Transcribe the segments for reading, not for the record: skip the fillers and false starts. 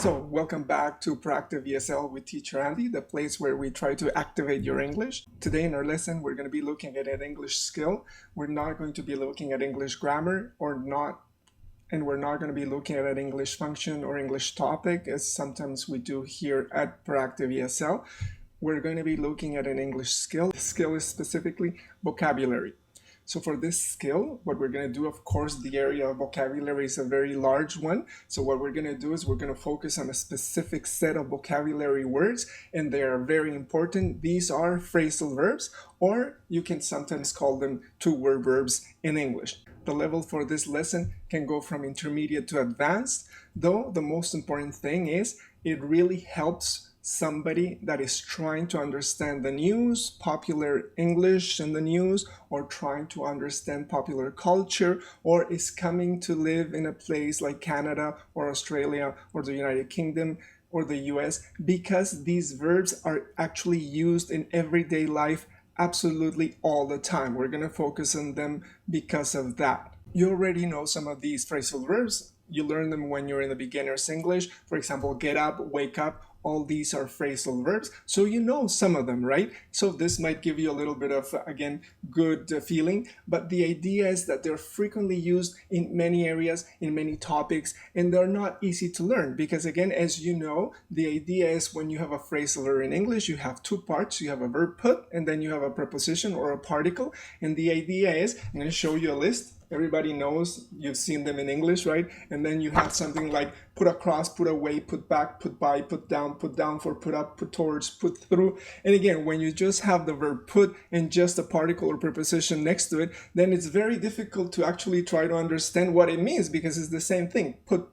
So welcome back to Proactive ESL with Teacher Andy, the place where we try to activate your English. Today in our lesson, we're going to be looking at an English skill. We're not going to be looking at English grammar and we're not going to be looking at an English function or English topic as sometimes we do here at Proactive ESL. We're going to be looking at an English skill. The skill is specifically vocabulary. So for this skill, what we're going to do, of course, the area of vocabulary is a very large one. So what we're going to do is we're going to focus on a specific set of vocabulary words, and they are very important. These are phrasal verbs, or you can sometimes call them two-word verbs in English. The level for this lesson can go from intermediate to advanced, though the most important thing is it really helps somebody that is trying to understand the news, popular English in the news, or trying to understand popular culture, or is coming to live in a place like Canada or Australia or the United Kingdom or the US, because these verbs are actually used in everyday life absolutely all the time. We're going to focus on them because of that. You already know some of these phrasal verbs. You learn them when you're in the beginner's English. For example, get up, wake up. All these are phrasal verbs, so you know some of them, right? So this might give you a little bit of, again, good feeling, but the idea is that they're frequently used in many areas, in many topics, and they're not easy to learn because, again, as you know, the idea is when you have a phrasal verb in English, you have two parts. You have a verb put, and then you have a preposition or a particle, and the idea is, I'm going to show you a list. Everybody knows, you've seen them in English, right? And then you have something like put across, put away, put back, put by, put down for put up, put towards, put through. And again, when you just have the verb put and just a particle or preposition next to it, then it's very difficult to actually try to understand what it means because it's the same thing, put,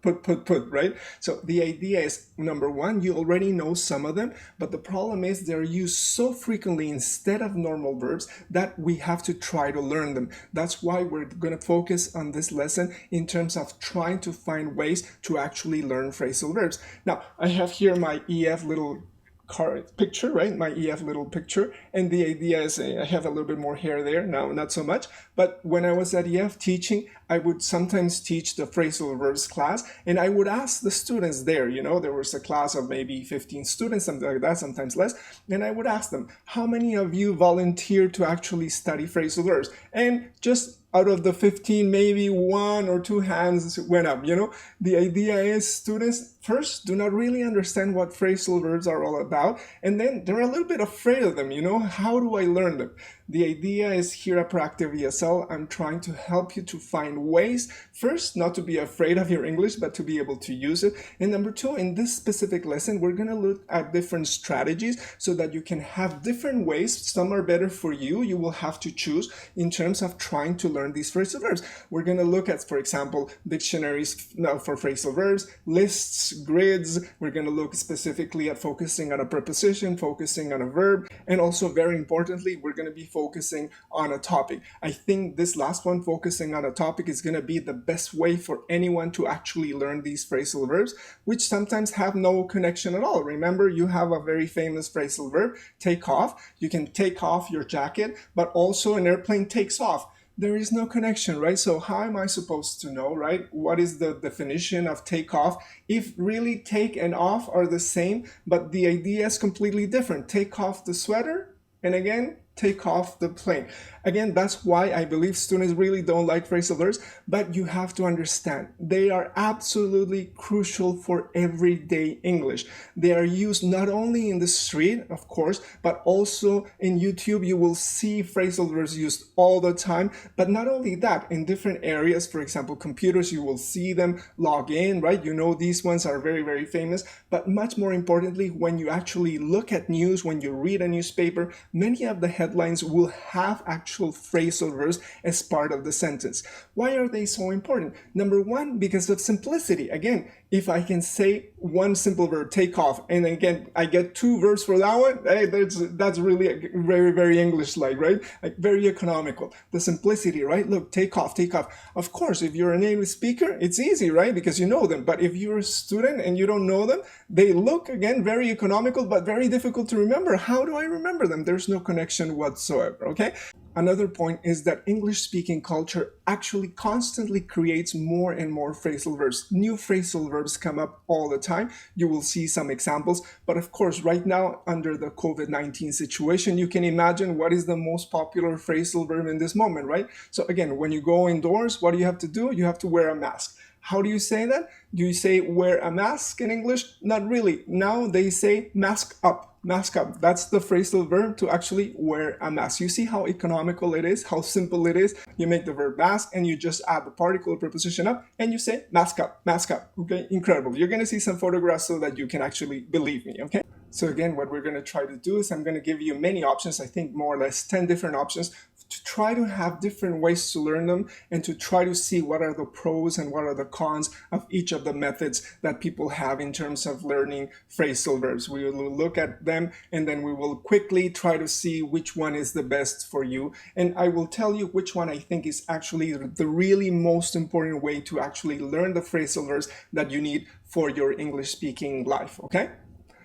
right? So the idea is, number one, you already know some of them, but the problem is they're used so frequently instead of normal verbs that we have to try to learn them. That's why we're going to focus on this lesson in terms of trying to find ways to actually learn phrasal verbs. Now, I have here my EF little card picture, right? My EF little picture. And the idea is I have a little bit more hair there. Now, not so much. But when I was at EF teaching, I would sometimes teach the phrasal verbs class. And I would ask the students there, there was a class of maybe 15 students, something like that, sometimes less. And I would ask them, how many of you volunteered to actually study phrasal verbs? And just out of the 15, maybe one or two hands went up, The idea is students first do not really understand what phrasal verbs are all about, and then they're a little bit afraid of them, How do I learn them? The idea is here at Proactive ESL, I'm trying to help you to find ways, first, not to be afraid of your English, but to be able to use it. And number two, in this specific lesson, we're going to look at different strategies so that you can have different ways. Some are better for you. You will have to choose in terms of trying to learn these phrasal verbs. We're going to look at, for example, dictionaries for phrasal verbs, lists, grids. We're going to look specifically at focusing on a preposition, focusing on a verb, and also very importantly, we're going to be focusing on a topic. I think this last one, focusing on a topic, is going to be the best way for anyone to actually learn these phrasal verbs, which sometimes have no connection at all. Remember, you have a very famous phrasal verb, take off. You can take off your jacket, but also an airplane takes off. There is no connection, right? So how am I supposed to know, right? What is the definition of take off if really take and off are the same, but the idea is completely different? Take off the sweater, and again, take off the plane. Again, that's why I believe students really don't like phrasal verbs, but you have to understand they are absolutely crucial for everyday English. They are used not only in the street, of course, but also in YouTube. You will see phrasal verbs used all the time, but not only that, in different areas, for example, computers, you will see them log in, right? These ones are very, very famous, but much more importantly, when you actually look at news, when you read a newspaper, many of the headlines will have actual phrasal verbs as part of the sentence. Why are they so important? Number one, because of simplicity. Again, if I can say one simple verb, take off, and again, I get two verbs for that one, hey, that's really very, very English-like, right? Like very economical. The simplicity, right? Look, take off, take off. Of course, if you're a native speaker, it's easy, right? Because you know them. But if you're a student and you don't know them, they look, again, very economical, but very difficult to remember. How do I remember them? There's no connection preposition whatsoever, okay? Another point is that English-speaking culture actually constantly creates more and more phrasal verbs. New phrasal verbs come up all the time. You will see some examples, but of course, right now, under the COVID-19 situation, you can imagine what is the most popular phrasal verb in this moment, right? So again, when you go indoors, what do you have to do? You have to wear a mask. How do you say that? Do you say wear a mask in English? Not really. Now they say mask up. Mask up. That's the phrasal verb to actually wear a mask. You see how economical it is, how simple it is. You make the verb mask and you just add the particle or preposition up and you say mask up, mask up. Okay, incredible. You're going to see some photographs so that you can actually believe me, okay? So again, what we're going to try to do is I'm going to give you many options, I think more or less 10 different options, to try to have different ways to learn them and to try to see what are the pros and what are the cons of each of the methods that people have in terms of learning phrasal verbs. We will look at them and then we will quickly try to see which one is the best for you. And I will tell you which one I think is actually the really most important way to actually learn the phrasal verbs that you need for your English speaking life, okay?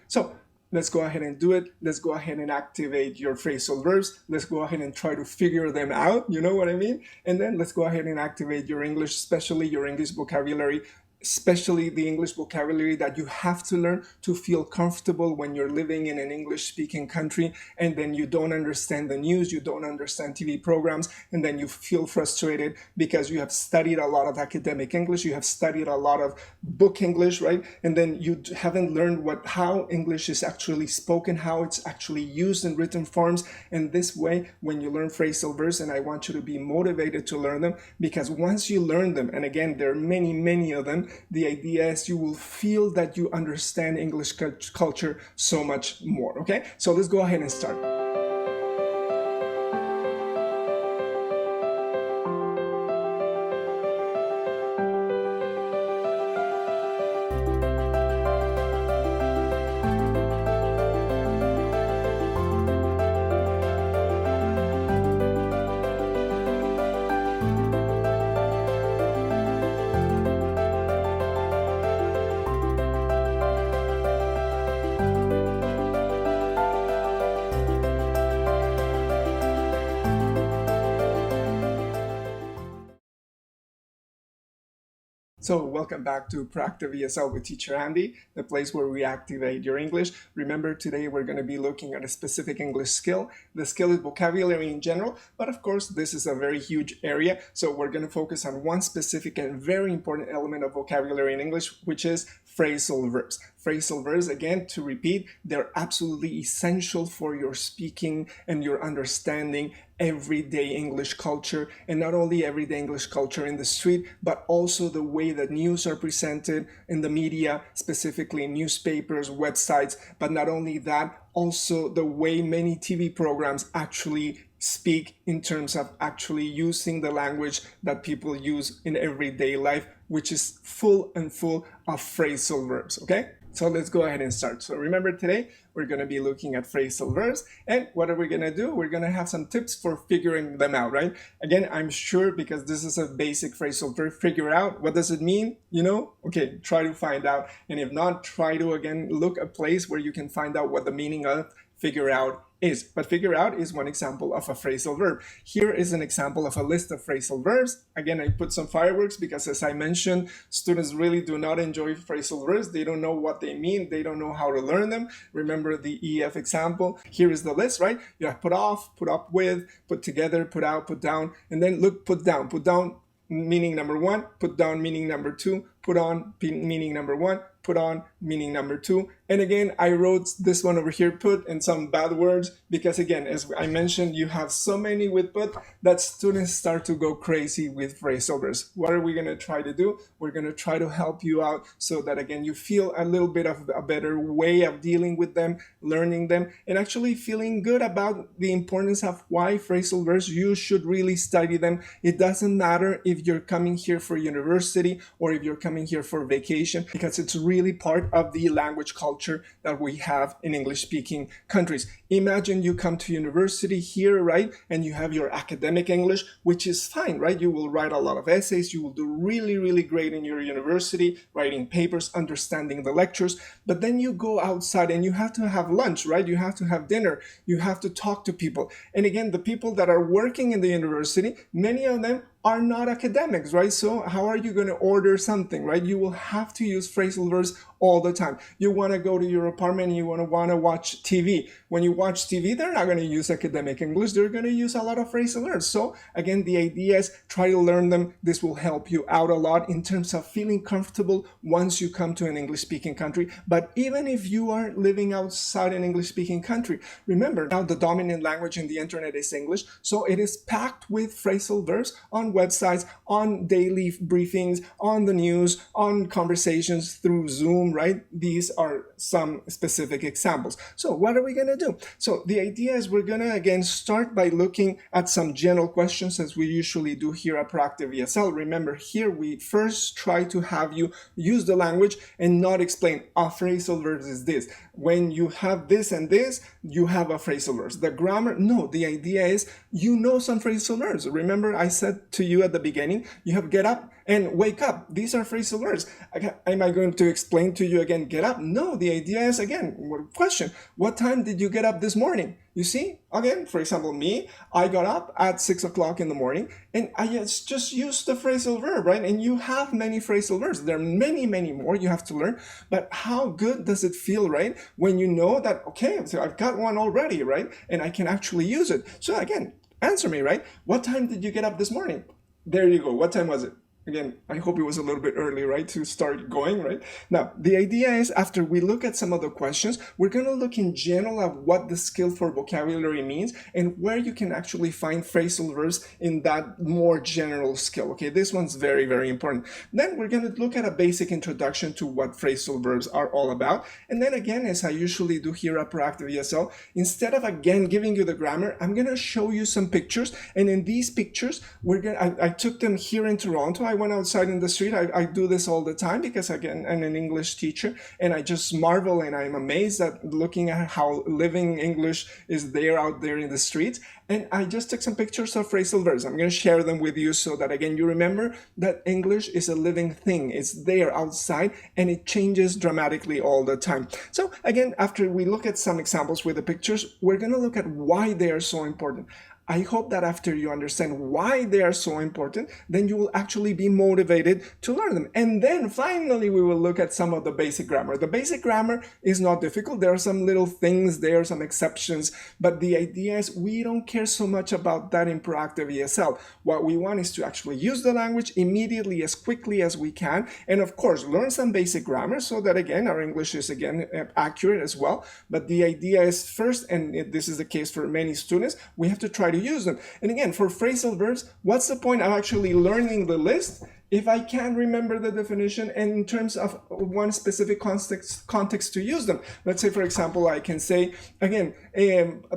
So let's go ahead and do it. Let's go ahead and activate your phrasal verbs. Let's go ahead and try to figure them out. You know what I mean? And then let's go ahead and activate your English, especially your English vocabulary, especially the English vocabulary that you have to learn to feel comfortable when you're living in an English-speaking country and then you don't understand the news, you don't understand TV programs, and then you feel frustrated because you have studied a lot of academic English, you have studied a lot of book English, right? And then you haven't learned how English is actually spoken, how it's actually used in written forms. And this way, when you learn phrasal verbs, and I want you to be motivated to learn them, because once you learn them, and again, there are many, many of them, the idea is you will feel that you understand English culture so much more, okay? So let's go ahead and start. So welcome back to Proactive ESL with Teacher Andy, the place where we activate your English. Remember, today we're going to be looking at a specific English skill. The skill is vocabulary in general, but of course this is a very huge area. So we're going to focus on one specific and very important element of vocabulary in English, which is phrasal verbs. Phrasal verbs, again, to repeat, they're absolutely essential for your speaking and your understanding everyday English culture, and not only everyday English culture in the street, but also the way that news are presented in the media, specifically newspapers, websites, but not only that, also the way many TV programs actually speak in terms of actually using the language that people use in everyday life, which is full of phrasal verbs, okay? So let's go ahead and start. So remember, today we're going to be looking at phrasal verbs, and what are we going to do? We're going to have some tips for figuring them out, right? Again, I'm sure, because this is a basic phrasal verb, figure out what does it mean, you know? Okay, try to find out, and if not, try to again look a place where you can find out what the meaning of figure out is. But figure out is one example of a phrasal verb. Here is an example of a list of phrasal verbs. Again, I put some fireworks because, as I mentioned, students really do not enjoy phrasal verbs. They don't know what they mean. They don't know how to learn them. Remember the EF example. Here is the list, right? You have put off, put up with, put together, put out, put down, and then look, put down. Put down meaning number one, put down meaning number two, put on meaning number one, put on meaning number two. And again, I wrote this one over here, put, and some bad words, because again, as I mentioned, you have so many with put that students start to go crazy with phrasal verbs. What are we going to try to do? We're going to try to help you out so that again, you feel a little bit of a better way of dealing with them, learning them, and actually feeling good about the importance of why phrasal verbs, you should really study them. It doesn't matter if you're coming here for university or if you're coming here for vacation, because it's really part of the language culture culture that we have in English-speaking countries. Imagine you come to university here, right? And you have your academic English, which is fine, right? You will write a lot of essays. You will do really, really great in your university, writing papers, understanding the lectures. But then you go outside and you have to have lunch, right? You have to have dinner. You have to talk to people. And again, the people that are working in the university, many of them are not academics, right? So how are you going to order something, right? You will have to use phrasal verbs all the time. You want to go to your apartment and you want to watch TV. When you watch TV, they're not going to use academic English. They're going to use a lot of phrasal verbs. So again, the idea is try to learn them. This will help you out a lot in terms of feeling comfortable once you come to an English-speaking country. But even if you are living outside an English-speaking country, remember now the dominant language in the internet is English. So it is packed with phrasal verbs on websites, on daily briefings, on the news, on conversations through Zoom, right? These are some specific examples. So what are we going to do? So the idea is we're going to again start by looking at some general questions as we usually do here at Proactive ESL. Remember here we first try to have you use the language and not explain phrasal verbs is this. When you have this and this, you have a phrasal verbs. The grammar, no, the idea is you know some phrasal verbs. Remember I said to you at the beginning, you have get up and wake up. These are phrasal verbs. Am I going to explain to you again, get up? No, the idea is again, question, what time did you get up this morning? You see, again, for example, me, I got up at 6 o'clock in the morning and I just used the phrasal verb, right? And you have many phrasal verbs. There are many, many more you have to learn. But how good does it feel, right? When you know that, okay, so I've got one already, right? And I can actually use it. So again, answer me, right? What time did you get up this morning? There you go. What time was it? Again, I hope it was a little bit early, right, to start going, right? Now, the idea is after we look at some of the questions, we're going to look in general at what the skill for vocabulary means and where you can actually find phrasal verbs in that more general skill, okay? This one's very, very important. Then we're going to look at a basic introduction to what phrasal verbs are all about. And then again, as I usually do here at Proactive ESL, instead of again giving you the grammar, I'm going to show you some pictures. And in these pictures, I took them here in Toronto. I went outside in the street. I do this all the time because again, I'm an English teacher and I just marvel and I'm amazed at looking at how living English is there out there in the streets. And I just took some pictures of phrasal verbs. I'm going to share them with you so that again, you remember that English is a living thing. It's there outside and it changes dramatically all the time. So again, after we look at some examples with the pictures, we're going to look at why they are so important. I hope that after you understand why they are so important, then you will actually be motivated to learn them. And then finally, we will look at some of the basic grammar. The basic grammar is not difficult. There are some little things, there are some exceptions, but the idea is we don't care so much about that in Proactive ESL. What we want is to actually use the language immediately as quickly as we can. And of course, learn some basic grammar so that again, our English is again accurate as well. But the idea is first, and this is the case for many students, we have to try to use them. And again, for phrasal verbs, what's the point of actually learning the list if I can't remember the definition and in terms of one specific context to use them? Let's say, for example, I can say, again,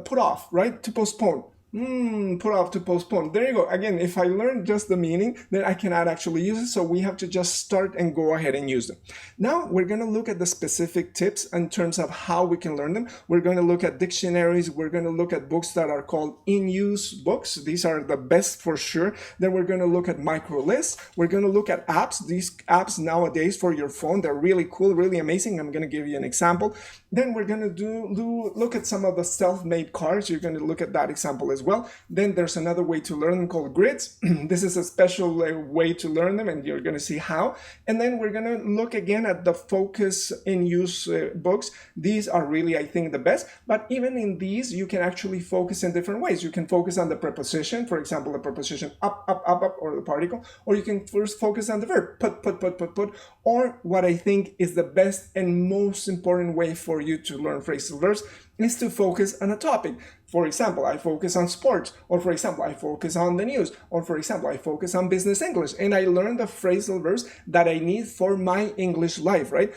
put off, right? To postpone. Put off, to postpone. There you go. Again, if I learn just the meaning, then I cannot actually use it. So we have to just start and go ahead and use them. Now we're going to look at the specific tips in terms of how we can learn them. We're going to look at dictionaries. We're going to look at books that are called in-use books. These are the best for sure. Then we're going to look at micro lists. We're going to look at apps. These apps nowadays for your phone, they're really cool, really amazing. I'm going to give you an example. Then we're going to look at some of the self-made cards. You're going to look at that example as well. Then there's another way to learn them called grids. This is a special way to learn them and you're going to see how. And then we're going to look again at the focus in use books. These are really, I think, the best. But even in these, you can actually focus in different ways. You can focus on the preposition, for example, the preposition up, up, up, up, or the particle, or you can first focus on the verb, put, or what I think is the best and most important way for you to learn phrasal verbs is to focus on a topic. For example, I focus on sports, or for example, I focus on the news, or for example, I focus on business English, and I learn the phrasal verbs that I need for my English life, right?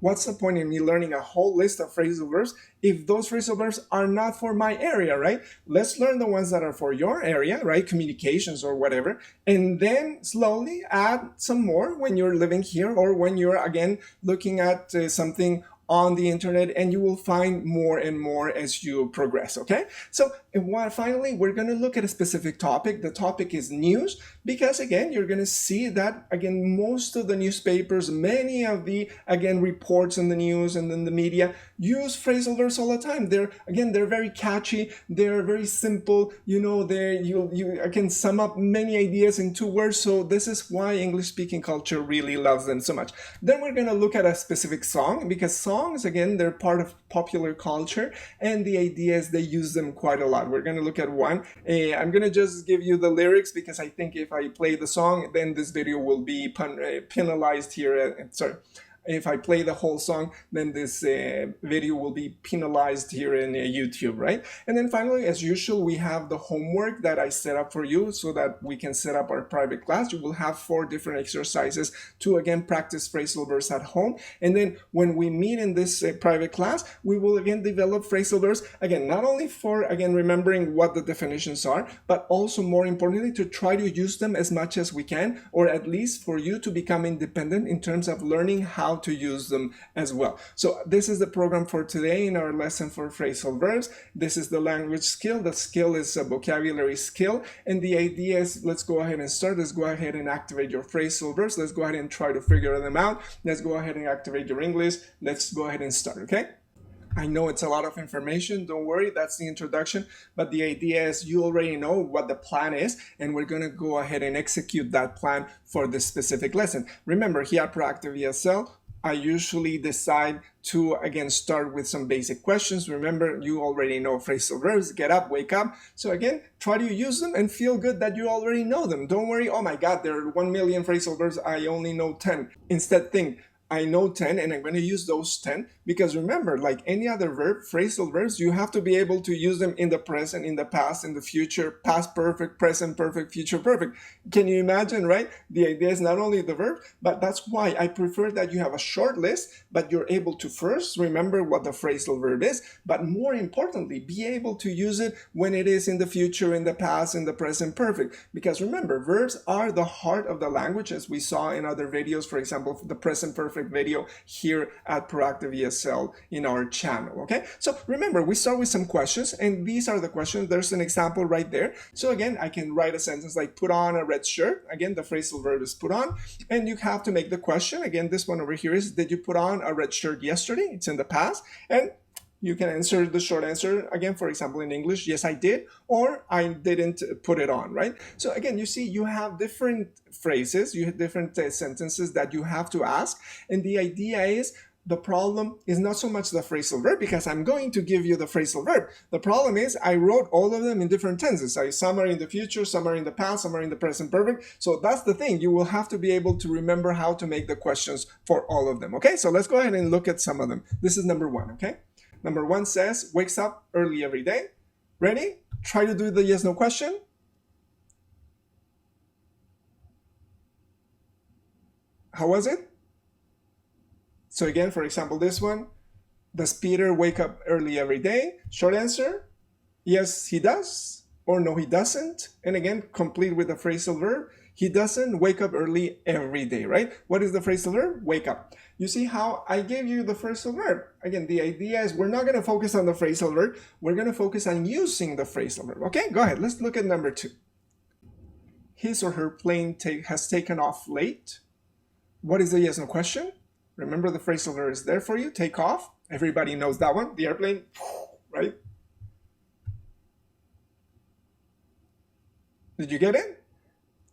What's the point in me learning a whole list of phrasal verbs if those phrasal verbs are not for my area, right? Let's learn the ones that are for your area, right? Communications or whatever, and then slowly add some more when you're living here or when you're, again, looking at something on the internet, and you will find more and more as you progress, okay? So finally, we're going to look at a specific topic. The topic is news, because again, you're going to see that, again, most of the newspapers, many of the, again, reports in the news and in the media use phrasal verbs all the time. They're very catchy, they're very simple, you know, you can sum up many ideas in 2 words, so this is why English speaking culture really loves them so much. Then we're going to look at a specific song, because songs, again, they're part of popular culture, and the idea is they use them quite a lot. We're going to look at one. I'm going to just give you the lyrics, because I think if I play the song, then this video will be penalized here. Sorry. If I play the whole song, then this video will be penalized here in YouTube, right? And then finally, as usual, we have the homework that I set up for you so that we can set up our private class. You will have 4 different exercises to, again, practice phrasal verbs at home. And then when we meet in this private class, we will, again, develop phrasal verbs, again, not only for, again, remembering what the definitions are, but also, more importantly, to try to use them as much as we can, or at least for you to become independent in terms of learning how to use them as well. So this is the program for today in our lesson for phrasal verbs. This is the language skill. The skill is a vocabulary skill, and the idea is, let's go ahead and start. Let's go ahead and activate your phrasal verbs. Let's go ahead and try to figure them out. Let's go ahead and activate your English. Let's go ahead and start, okay? I know it's a lot of information, don't worry, that's the introduction, but the idea is you already know what the plan is, and we're going to go ahead and execute that plan for this specific lesson. Remember, here at Proactive ESL, I usually decide to, again, start with some basic questions. Remember, you already know phrasal verbs, get up, wake up. So again, try to use them and feel good that you already know them. Don't worry, oh my God, there are 1 million phrasal verbs, I only know 10. Instead, think, I know 10 and I'm going to use those 10, because remember, like any other verb, phrasal verbs, you have to be able to use them in the present, in the past, in the future, past perfect, present perfect, future perfect. Can you imagine, right? The idea is not only the verb, but that's why I prefer that you have a short list, but you're able to first remember what the phrasal verb is, but more importantly, be able to use it when it is in the future, in the past, in the present perfect. Because remember, verbs are the heart of the language, as we saw in other videos, for example, the present perfect video here at Proactive ESL in our channel, okay? So remember, we start with some questions, and these are the questions. There's an example right there. So again, I can write a sentence like put on a red shirt. Again, the phrasal verb is put on, and you have to make the question. Again, this one over here is, did you put on a red shirt yesterday? It's in the past, and you can answer the short answer, again, for example, in English, yes, I did, or I didn't put it on, right? So again, you see, you have different phrases, you have different sentences that you have to ask, and the idea is, the problem is not so much the phrasal verb, because I'm going to give you the phrasal verb. The problem is I wrote all of them in different tenses. Some are in the future, some are in the past, some are in the present perfect. So that's the thing. You will have to be able to remember how to make the questions for all of them. Okay, so let's go ahead and look at some of them. This is number 1, okay? Number 1 says, wakes up early every day. Ready? Try to do the yes, no question. How was it? So again, for example, this one, does Peter wake up early every day? Short answer, yes, he does, or no, he doesn't. And again, complete with the phrasal verb. He doesn't wake up early every day, right? What is the phrasal verb? Wake up. You see how I gave you the phrasal verb. Again, the idea is we're not going to focus on the phrasal verb. We're going to focus on using the phrasal verb. Okay, go ahead. Let's look at number 2. His or her plane has taken off late. What is the yes, no question? Remember, the phrasal verb is there for you. Take off. Everybody knows that one. The airplane, right? Did you get it?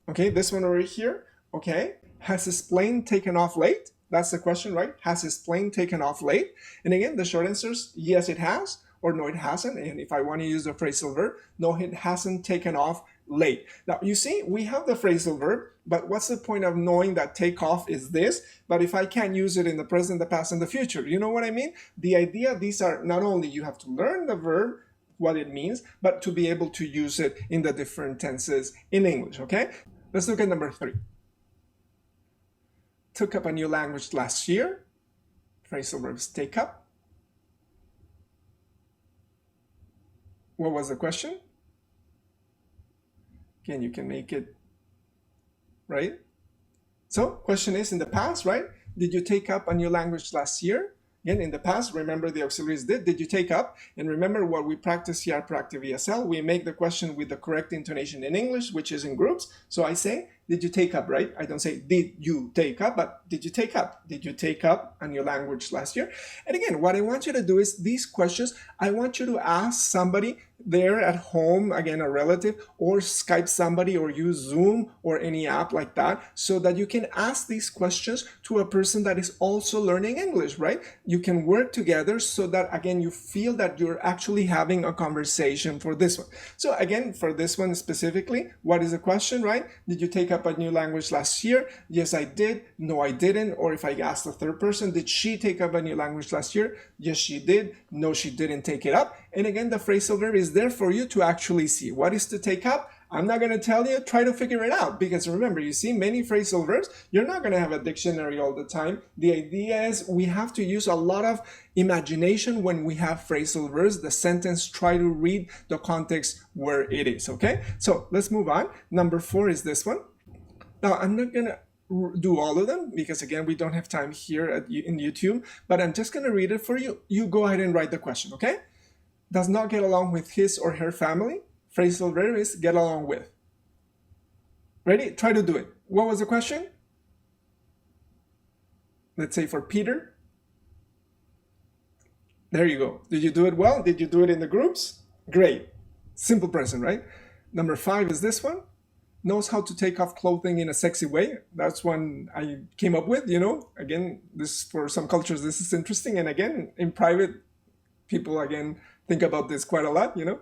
Okay, this one over here. Okay, has his plane taken off late? That's the question, right? Has his plane taken off late? And again, the short answer is yes, it has, or no, it hasn't. And if I want to use the phrasal verb, no, it hasn't taken off late. Now, you see, we have the phrasal verb, but what's the point of knowing that take off is this? But if I can't use it in the present, the past, and the future, you know what I mean? The idea, these are not only you have to learn the verb, what it means, but to be able to use it in the different tenses in English, okay? Let's look at number 3. Took up a new language last year. Phrasal verbs take up. What was the question? Again, you can make it, right? So, question is in the past, right? Did you take up a new language last year? Again, in the past, remember the auxiliaries did you take up? And remember what we practice here at Proactive ESL, we make the question with the correct intonation in English, which is in groups. So I say, did you take up, right? I don't say, did you take up, but did you take up? Did you take up a new language last year? And again, what I want you to do is these questions, I want you to ask somebody there at home, again, a relative, or Skype somebody, or use Zoom or any app like that, so that you can ask these questions to a person that is also learning English, right? You can work together so that, again, you feel that you're actually having a conversation for this one. So again, for this one specifically, what is the question, right? Did you take up a new language last year? Yes, I did. No, I didn't. Or if I ask the third person, did she take up a new language last year? Yes, she did. No, she didn't take it up. And again, the phrasal verb is there for you to actually see. What is to take up? I'm not going to tell you. Try to figure it out, because remember, you see many phrasal verbs, you're not going to have a dictionary all the time. The idea is we have to use a lot of imagination when we have phrasal verbs. The sentence, try to read the context where it is, okay? So let's move on. Number 4 is this one. Now, I'm not going to do all of them because, again, we don't have time here in YouTube, but I'm just going to read it for you. You go ahead and write the question, okay? Does not get along with his or her family. Phrasal verb is get along with. Ready? Try to do it. What was the question? Let's say for Peter. There you go. Did you do it well? Did you do it in the groups? Great. Simple present, right? Number 5 is this one. Knows how to take off clothing in a sexy way. That's one I came up with, you know. Again, this for some cultures, this is interesting. And again, in private, people, again, think about this quite a lot, you know.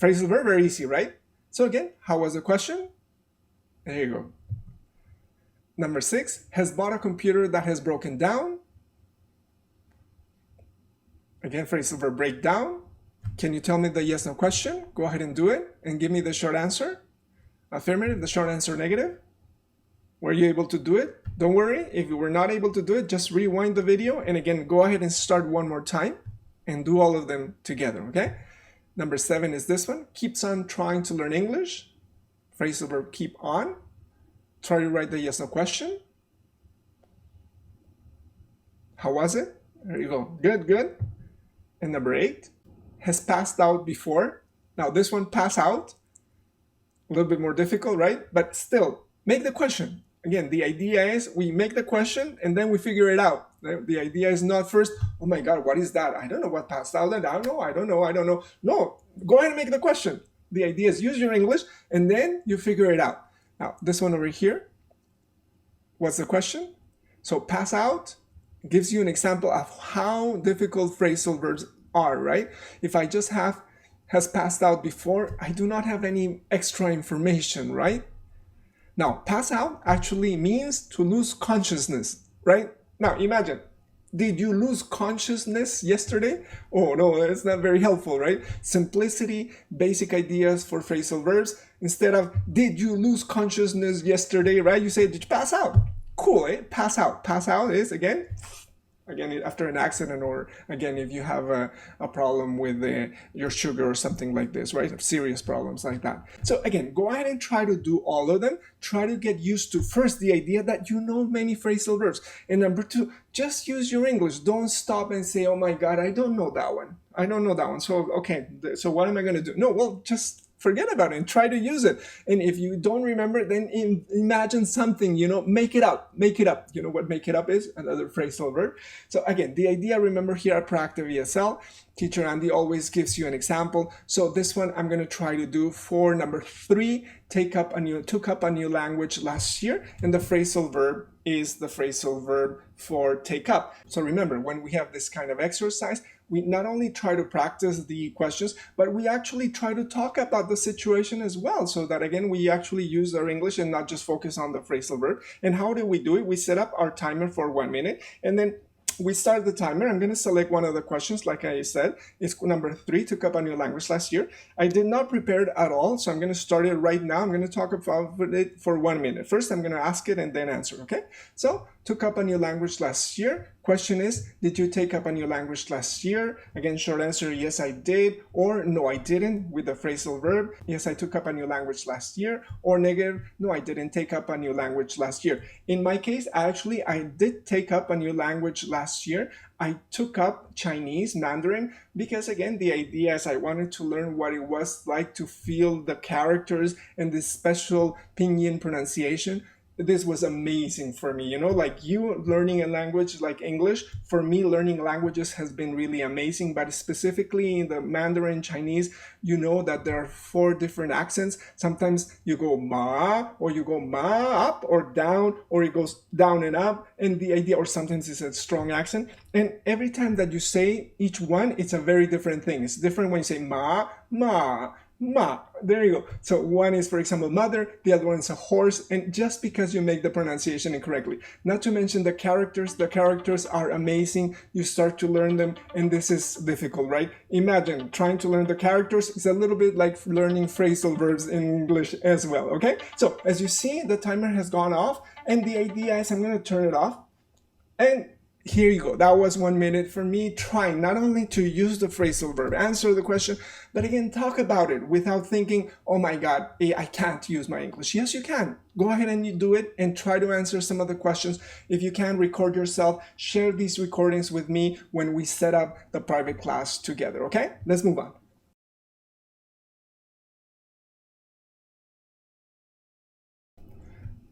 Phrasal verb, very easy, right? So again, how was the question? There you go. Number 6, has bought a computer that has broken down. Again, phrasal verb, break down. Can you tell me the yes, no question? Go ahead and do it and give me the short answer. Affirmative, the short answer, negative. Were you able to do it? Don't worry, if you were not able to do it, just rewind the video and again, go ahead and start one more time and do all of them together, okay? Number 7 is this one. Keeps on trying to learn English. Phrasal verb, keep on. Try to write the yes, no question. How was it? There you go. Good, good. And number 8, has passed out before. Now this one, pass out, a little bit more difficult, right? But still, make the question. Again, the idea is we make the question and then we figure it out. The idea is not first, oh my God, what is that? I don't know what passed out. I don't know. No, go ahead and make the question. The idea is use your English and then you figure it out. Now, this one over here, what's the question? So pass out gives you an example of how difficult phrasal verbs are, right? If I just have has passed out before, I do not have any extra information, right? Now, pass out actually means to lose consciousness, right? Now, imagine, did you lose consciousness yesterday? Oh no, that's not very helpful, right? Simplicity, basic ideas for phrasal verbs. Instead of, did you lose consciousness yesterday, right? You say, did you pass out? Cool, eh? Pass out. Pass out is, again, after an accident, or again, if you have a problem with your sugar or something like this, right? Serious problems like that. So again, go ahead and try to do all of them. Try to get used to, first, the idea that you know many phrasal verbs. And number 2, just use your English. Don't stop and say, oh my God, I don't know that one. I don't know that one. So, okay, so what am I going to do? No, well, just forget about it and try to use it. And if you don't remember, then imagine something, you know, make it up. You know what make it up is? Another phrasal verb. So again, the idea, remember here at Proactive ESL, Teacher Andy always gives you an example. So this one I'm going to try to do for number 3, took up a new language last year. And the phrasal verb is the phrasal verb for take up. So remember, when we have this kind of exercise, we not only try to practice the questions, but we actually try to talk about the situation as well, so that again, we actually use our English and not just focus on the phrasal verb. And how do we do it? We set up our timer for 1 minute, and then we start the timer. I'm going to select one of the questions. Like I said, it's number 3, took up a new language last year. I did not prepare it at all, so I'm going to start it right now. I'm going to talk about it for 1 minute. First, I'm going to ask it and then answer, okay? So, took up a new language last year. Question is, did you take up a new language last year? Again, short answer, yes, I did, or no, I didn't, with the phrasal verb. Yes, I took up a new language last year, or negative, no, I didn't take up a new language last year. In my case, actually, I did take up a new language last year. I took up Chinese, Mandarin, because again, the idea is I wanted to learn what it was like to feel the characters and this special pinyin pronunciation. This was amazing for me, you know, like you learning a language like English. For me, learning languages has been really amazing, but specifically in the Mandarin Chinese, you know that there are 4 different accents. Sometimes you go ma, or you go ma up or down, or it goes down and up, and the idea, or sometimes it's a strong accent. And every time that you say each one, it's a very different thing. It's different when you say ma, ma, ma. There you go. So one is, for example, mother, the other one is a horse, and just because you make the pronunciation incorrectly. Not to mention the characters are amazing. You start to learn them, and this is difficult, right? Imagine trying to learn the characters is a little bit like learning phrasal verbs in English as well, okay? So as you see, the timer has gone off, and the idea is I'm going to turn it off, and here you go. That was 1 minute for me trying not only to use the phrasal verb, answer the question, but again, talk about it without thinking, oh my God, I can't use my English. Yes, you can. Go ahead and you do it and try to answer some of the questions. If you can, record yourself, share these recordings with me when we set up the private class together, okay? Let's move on.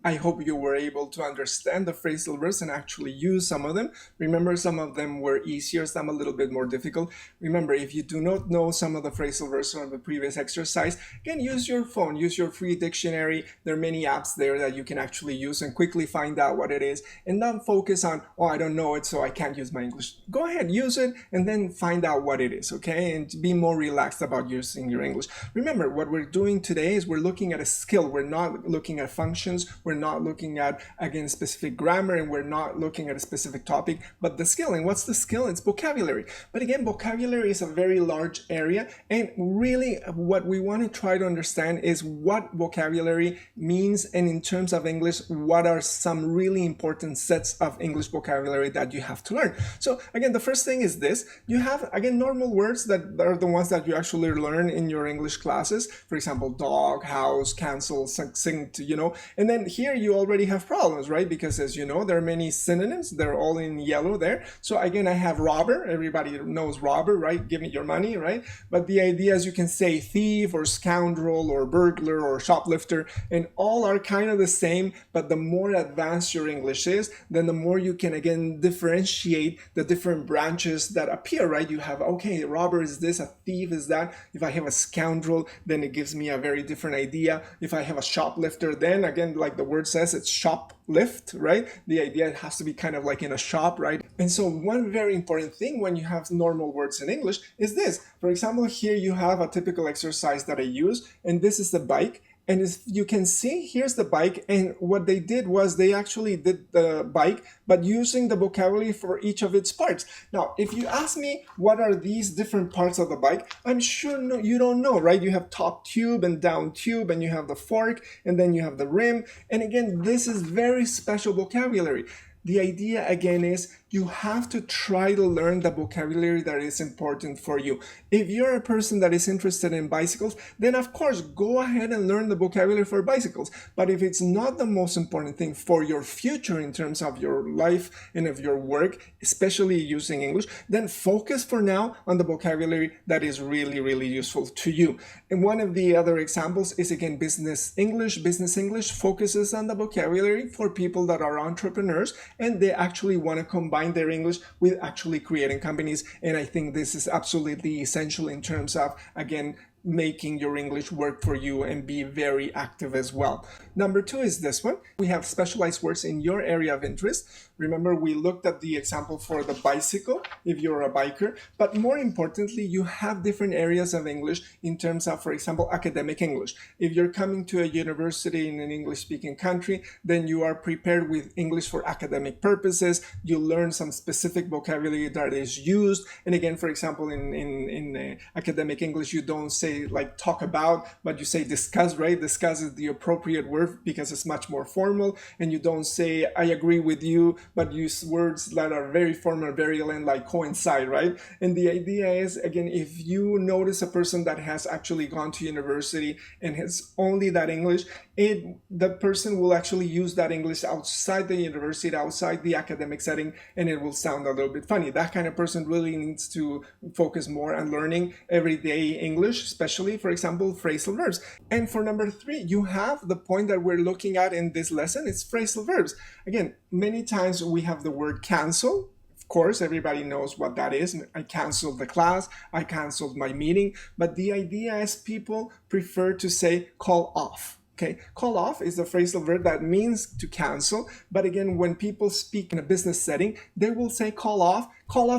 I hope you were able to understand the phrasal verbs and actually use some of them. Remember, some of them were easier, some a little bit more difficult. Remember, if you do not know some of the phrasal verbs from the previous exercise, again, use your phone, use your free dictionary. There are many apps there that you can actually use and quickly find out what it is, and not focus on, oh, I don't know it, so I can't use my English. Go ahead, use it, and then find out what it is, okay? And be more relaxed about using your English. Remember, what we're doing today is we're looking at a skill. We're not looking at functions. We're not looking at, again, specific grammar, and we're not looking at a specific topic, but the skill. And what's the skill? It's vocabulary. But again, vocabulary is a very large area, and really what we want to try to understand is what vocabulary means, and in terms of English, what are some really important sets of English vocabulary that you have to learn. So again, the first thing is this. You have, again, normal words that are the ones that you actually learn in your English classes. For example, dog, house, cancel, succinct, you know. And then here you already have problems, right? Because as you know, there are many synonyms. They're all in yellow there. So again, I have robber. Everybody knows robber, right? Give me your money, right? But the idea is you can say thief or scoundrel or burglar or shoplifter, and all are kind of the same, but the more advanced your English is, then the more you can, again, differentiate the different branches that appear, right? You have, okay, a robber is this, a thief is that. If I have a scoundrel, then it gives me a very different idea. If I have a shoplifter, then again, like the word says, it's shoplift, right? The idea, it has to be kind of like in a shop, right? And so one very important thing when you have normal words in English is this. For example, here you have a typical exercise that I use, and this is the bike. And as you can see, here's the bike, and what they did was they actually did the bike, but using the vocabulary for each of its parts. Now, if you ask me what are these different parts of the bike, I'm sure you don't know, right? You have top tube and down tube, and you have the fork, and then you have the rim. And again, this is very special vocabulary. The idea, again, is you have to try to learn the vocabulary that is important for you. If you're a person that is interested in bicycles, then of course, go ahead and learn the vocabulary for bicycles. But if it's not the most important thing for your future in terms of your life and of your work, especially using English, then focus for now on the vocabulary that is really, really useful to you. And one of the other examples is, again, business English. Business English focuses on the vocabulary for people that are entrepreneurs, and they actually want to combine their English with actually creating companies. And I think this is absolutely essential in terms of, again, making your English work for you and be very active as well. Number 2 is this one. We have specialized words in your area of interest. Remember, we looked at the example for the bicycle, if you're a biker, but more importantly, you have different areas of English in terms of, for example, academic English. If you're coming to a university in an English-speaking country, then you are prepared with English for academic purposes. You learn some specific vocabulary that is used. And again, for example, in academic English, you don't say like talk about, but you say discuss, right? Discuss is the appropriate word because it's much more formal, and you don't say I agree with you, but use words that are very formal, very like coincide, right? And the idea is, again, if you notice a person that has actually gone to university and has only that English, the person will actually use that English outside the university, outside the academic setting, and it will sound a little bit funny. That kind of person really needs to focus more on learning everyday English, especially, for example, phrasal verbs. And for number 3, you have the point that we're looking at in this lesson. It's phrasal verbs. Again, many times we have the word cancel. Of course, everybody knows what that is. I canceled the class, I canceled my meeting, but the idea is people prefer to say call off. Okay, call off is a phrasal verb that means to cancel, but again, when people speak in a business setting, they will say call off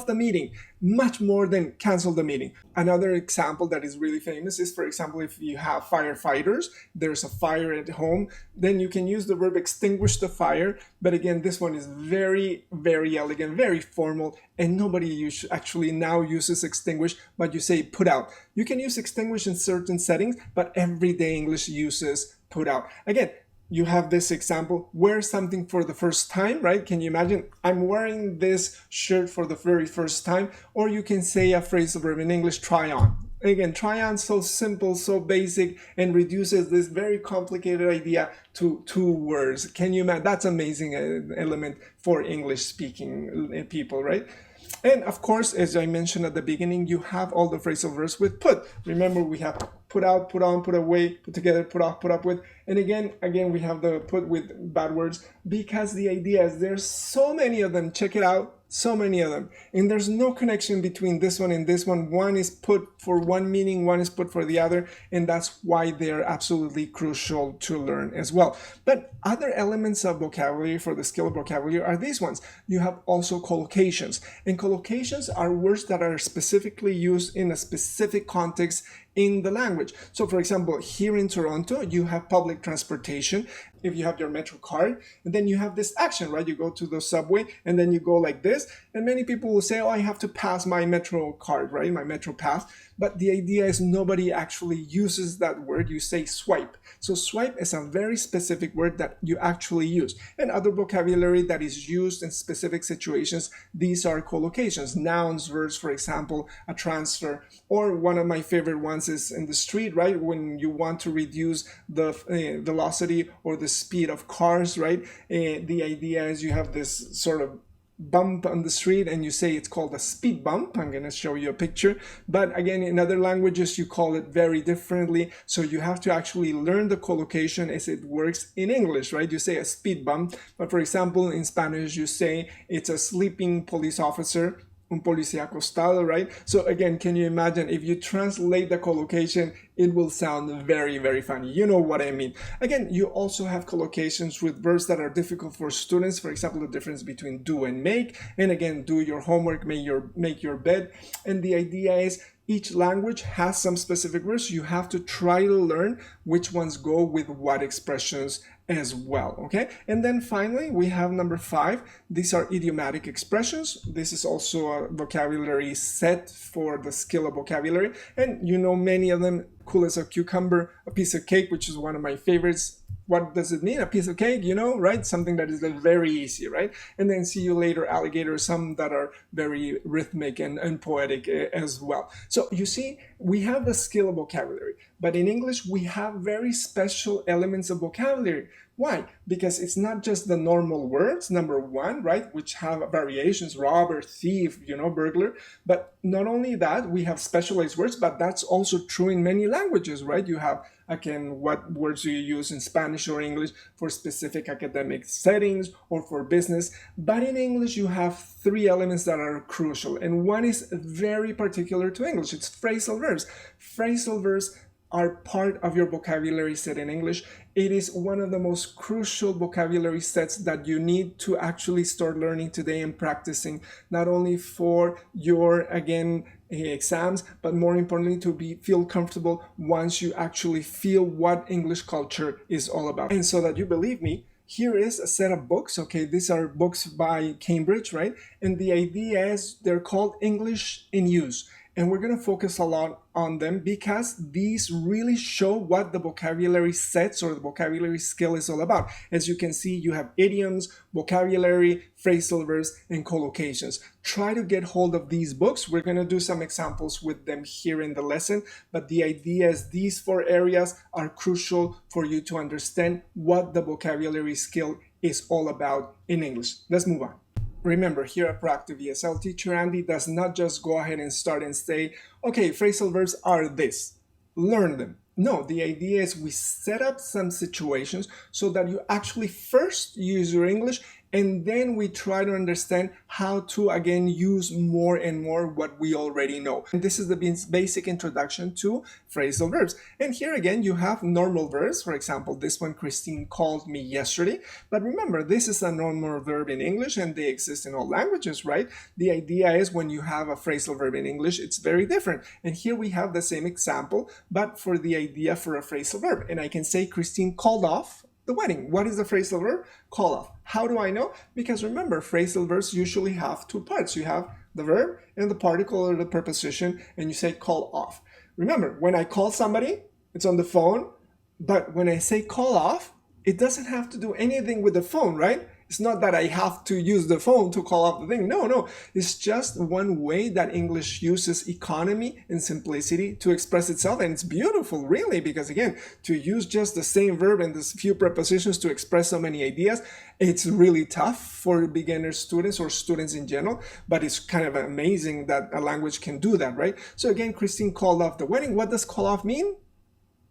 the meeting, much more than cancel the meeting. Another example that is really famous is, for example, if you have firefighters, there's a fire at home, then you can use the verb extinguish the fire, but again, this one is very, very elegant, very formal, and nobody actually now uses extinguish, but you say put out. You can use extinguish in certain settings, but everyday English uses put out. Again, you have this example, wear something for the first time, right? Can you imagine? I'm wearing this shirt for the very first time. Or you can say a phrasal verb in English, try on. Again, try on, so simple, so basic, and reduces this very complicated idea to 2 words. Can you imagine? That's amazing element for English speaking people, right? And of course, as I mentioned at the beginning, you have all the phrasal verbs with put. Remember, we have put out, put on, put away, put together, put off, put up with. And again, we have the put with bad words, because the idea is there's so many of them. Check it out. So many of them, and there's no connection between this one and this one. One is put for one meaning, one is put for the other, and that's why they're absolutely crucial to learn as well. But other elements of vocabulary for the skill of vocabulary are these ones. You have also collocations, and collocations are words that are specifically used in a specific context in the language. So for example, here in Toronto, you have public transportation. If you have your Metro card, and then you have this action, right? You go to the subway and then you go like this, and many people will say, oh, I have to pass my Metro card, right? My Metro pass. But the idea is nobody actually uses that word. You say swipe. So swipe is a very specific word that you actually use. And other vocabulary that is used in specific situations, these are collocations. Nouns, verbs, for example, a transfer. Or one of my favorite ones is in the street, right? When you want to reduce the velocity or the speed of cars, right? The idea is you have this sort of bump on the street and you say it's called a speed bump. I'm going to show you a picture, but again, in other languages you call it very differently, so you have to actually learn the collocation as it works in English, right? You say a speed bump, but for example in Spanish you say it's a sleeping police officer, un policía acostado, right? So again, can you imagine if you translate the collocation, it will sound very, very funny. You know what I mean. Again, you also have collocations with verbs that are difficult for students. For example, the difference between do and make. And again, do your homework, make your bed. And the idea is each language has some specific words. You have to try to learn which ones go with what expressions as well, okay? And then finally, we have number 5. These are idiomatic expressions. This is also a vocabulary set for the skill of vocabulary. And you know many of them, cool as a cucumber, a piece of cake, which is one of my favorites. What does it mean? A piece of cake, you know, right? Something that is very easy, right? And then see you later, alligator, some that are very rhythmic and poetic as well. So you see, we have the skill of vocabulary, but in English, we have very special elements of vocabulary. Why? Because it's not just the normal words, number one, right, which have variations, robber, thief, burglar, but not only that, we have specialized words, but that's also true in many languages, right? You have, again, what words do you use in Spanish or English for specific academic settings or for business, but in English you have three elements that are crucial, and one is very particular to English. It's phrasal verbs. Phrasal verbs are part of your vocabulary set in English. It is one of the most crucial vocabulary sets that you need to actually start learning today and practicing, not only for your, again, exams, but more importantly to feel comfortable once you actually feel what English culture is all about. And so that you believe me, here is a set of books. Okay, these are books by Cambridge, right? And the idea is they're called English in Use. And we're going to focus a lot on them because these really show what the vocabulary sets or the vocabulary skill is all about. As you can see, you have idioms, vocabulary, phrasal verbs, and collocations. Try to get hold of these books. We're going to do some examples with them here in the lesson, but the idea is these four areas are crucial for you to understand what the vocabulary skill is all about in English. Let's move on. Remember, here at Proactive ESL, Teacher Andy does not just go ahead and start and say, okay, phrasal verbs are this, learn them. No, the idea is we set up some situations so that you actually first use your English and then we try to understand how to, again, use more and more what we already know. And this is the basic introduction to phrasal verbs. And here again, you have normal verbs. For example, this one, Christine called me yesterday. But remember, this is a normal verb in English and they exist in all languages, right? The idea is when you have a phrasal verb in English, it's very different. And here we have the same example, but for the idea for a phrasal verb. And I can say Christine called off the wedding. What is the phrasal verb? Call off. How do I know? Because remember, phrasal verbs usually have two parts. You have the verb and the particle or the preposition, and you say call off. Remember, when I call somebody, it's on the phone, but when I say call off, it doesn't have to do anything with the phone, right? It's not that I have to use the phone to call off the thing. No. It's just one way that English uses economy and simplicity to express itself. And it's beautiful, really, because again, to use just the same verb and this few prepositions to express so many ideas, it's really tough for beginner students or students in general, but it's kind of amazing that a language can do that, right? So again, Christine called off the wedding. What does call off mean?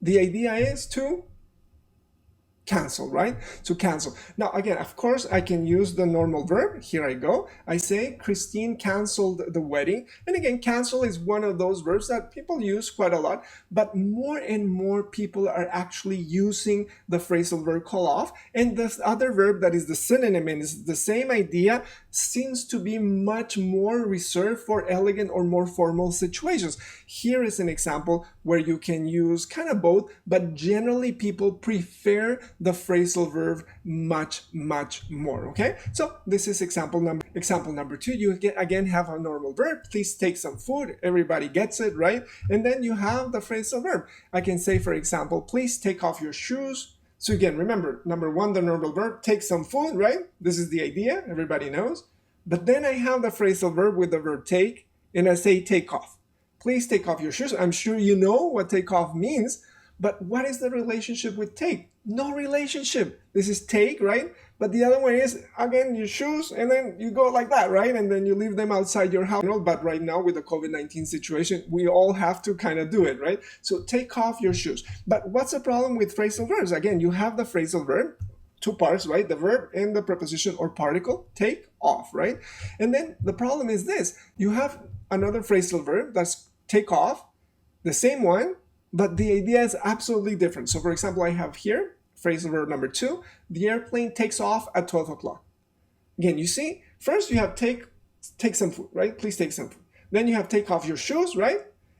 The idea is to cancel, right? To cancel. Now, again, of course, I can use the normal verb. Here I go. I say Christine canceled the wedding. And again, cancel is one of those verbs that people use quite a lot, but more and more people are actually using the phrasal verb call off. And this other verb that is the synonym and is the same idea seems to be much more reserved for elegant or more formal situations. Here is an example where you can use kind of both, but generally people prefer the phrasal verb much more. Okay, so this is example number 2. You again have a normal verb. Please take some food. Everybody gets it, right? And then you have the phrasal verb. I can say, for example, please take off your shoes. So again, remember, number 1, the normal verb, take some food, right? This is the idea, everybody knows. But then I have the phrasal verb with the verb take, and I say take off. Please take off your shoes. I'm sure you know what take off means, but what is the relationship with take? No relationship. This is take, right? But the other one is, again, your shoes, and then you go like that, right? And then you leave them outside your house. But right now with the COVID-19 situation, we all have to kind of do it, right? So take off your shoes. But what's the problem with phrasal verbs? Again, you have the phrasal verb, 2 parts, right? The verb and the preposition or particle, take off, right? And then the problem is this. You have another phrasal verb that's take off, the same one, but the idea is absolutely different. So for example, I have here phrasal verb number 2, the airplane takes off at 12 o'clock. Again, you see, first you have take some food, right? Please take some food. Then you have take off your shoes, right?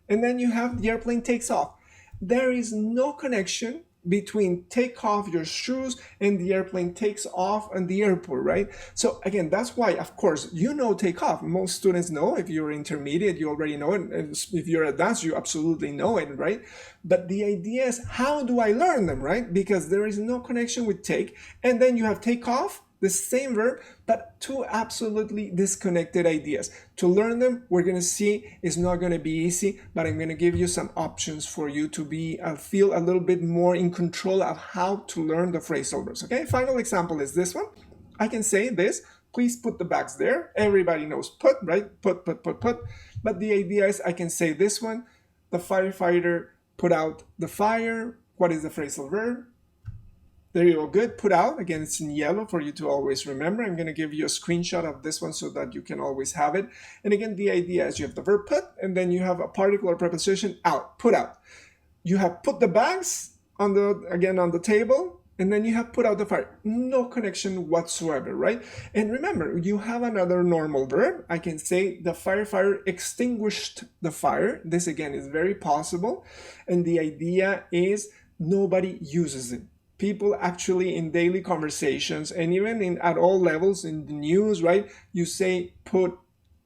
And then you have the airplane takes off. There is no connection between take off your shoes and the airplane takes off in the airport, right? So again, that's why, of course, you know take off. Most students know. If you're intermediate, you already know it. And if you're advanced, you absolutely know it, right? But the idea is, how do I learn them, right? Because there is no connection with take. And then you have take off. the same verb, but two absolutely disconnected ideas. To learn them, we're going to see it's not going to be easy, but I'm going to give you some options for you to be feel a little bit more in control of how to learn the phrasal verbs. Okay, final example is this one. I can say this, please put the bags there. Everybody knows put, right? Put. But the idea is I can say this one, the firefighter put out the fire. What is the phrasal verb? There you go, good, put out. Again, it's in yellow for you to always remember. I'm going to give you a screenshot of this one so that you can always have it. And again, the idea is you have the verb put, and then you have a particle or preposition out, put out. You have put the bags on the table, and then you have put out the fire. No connection whatsoever, right? And remember, you have another normal verb. I can say the firefighter extinguished the fire. This again is very possible. And the idea is nobody uses it. People actually in daily conversations and even at all levels in the news, right? You say put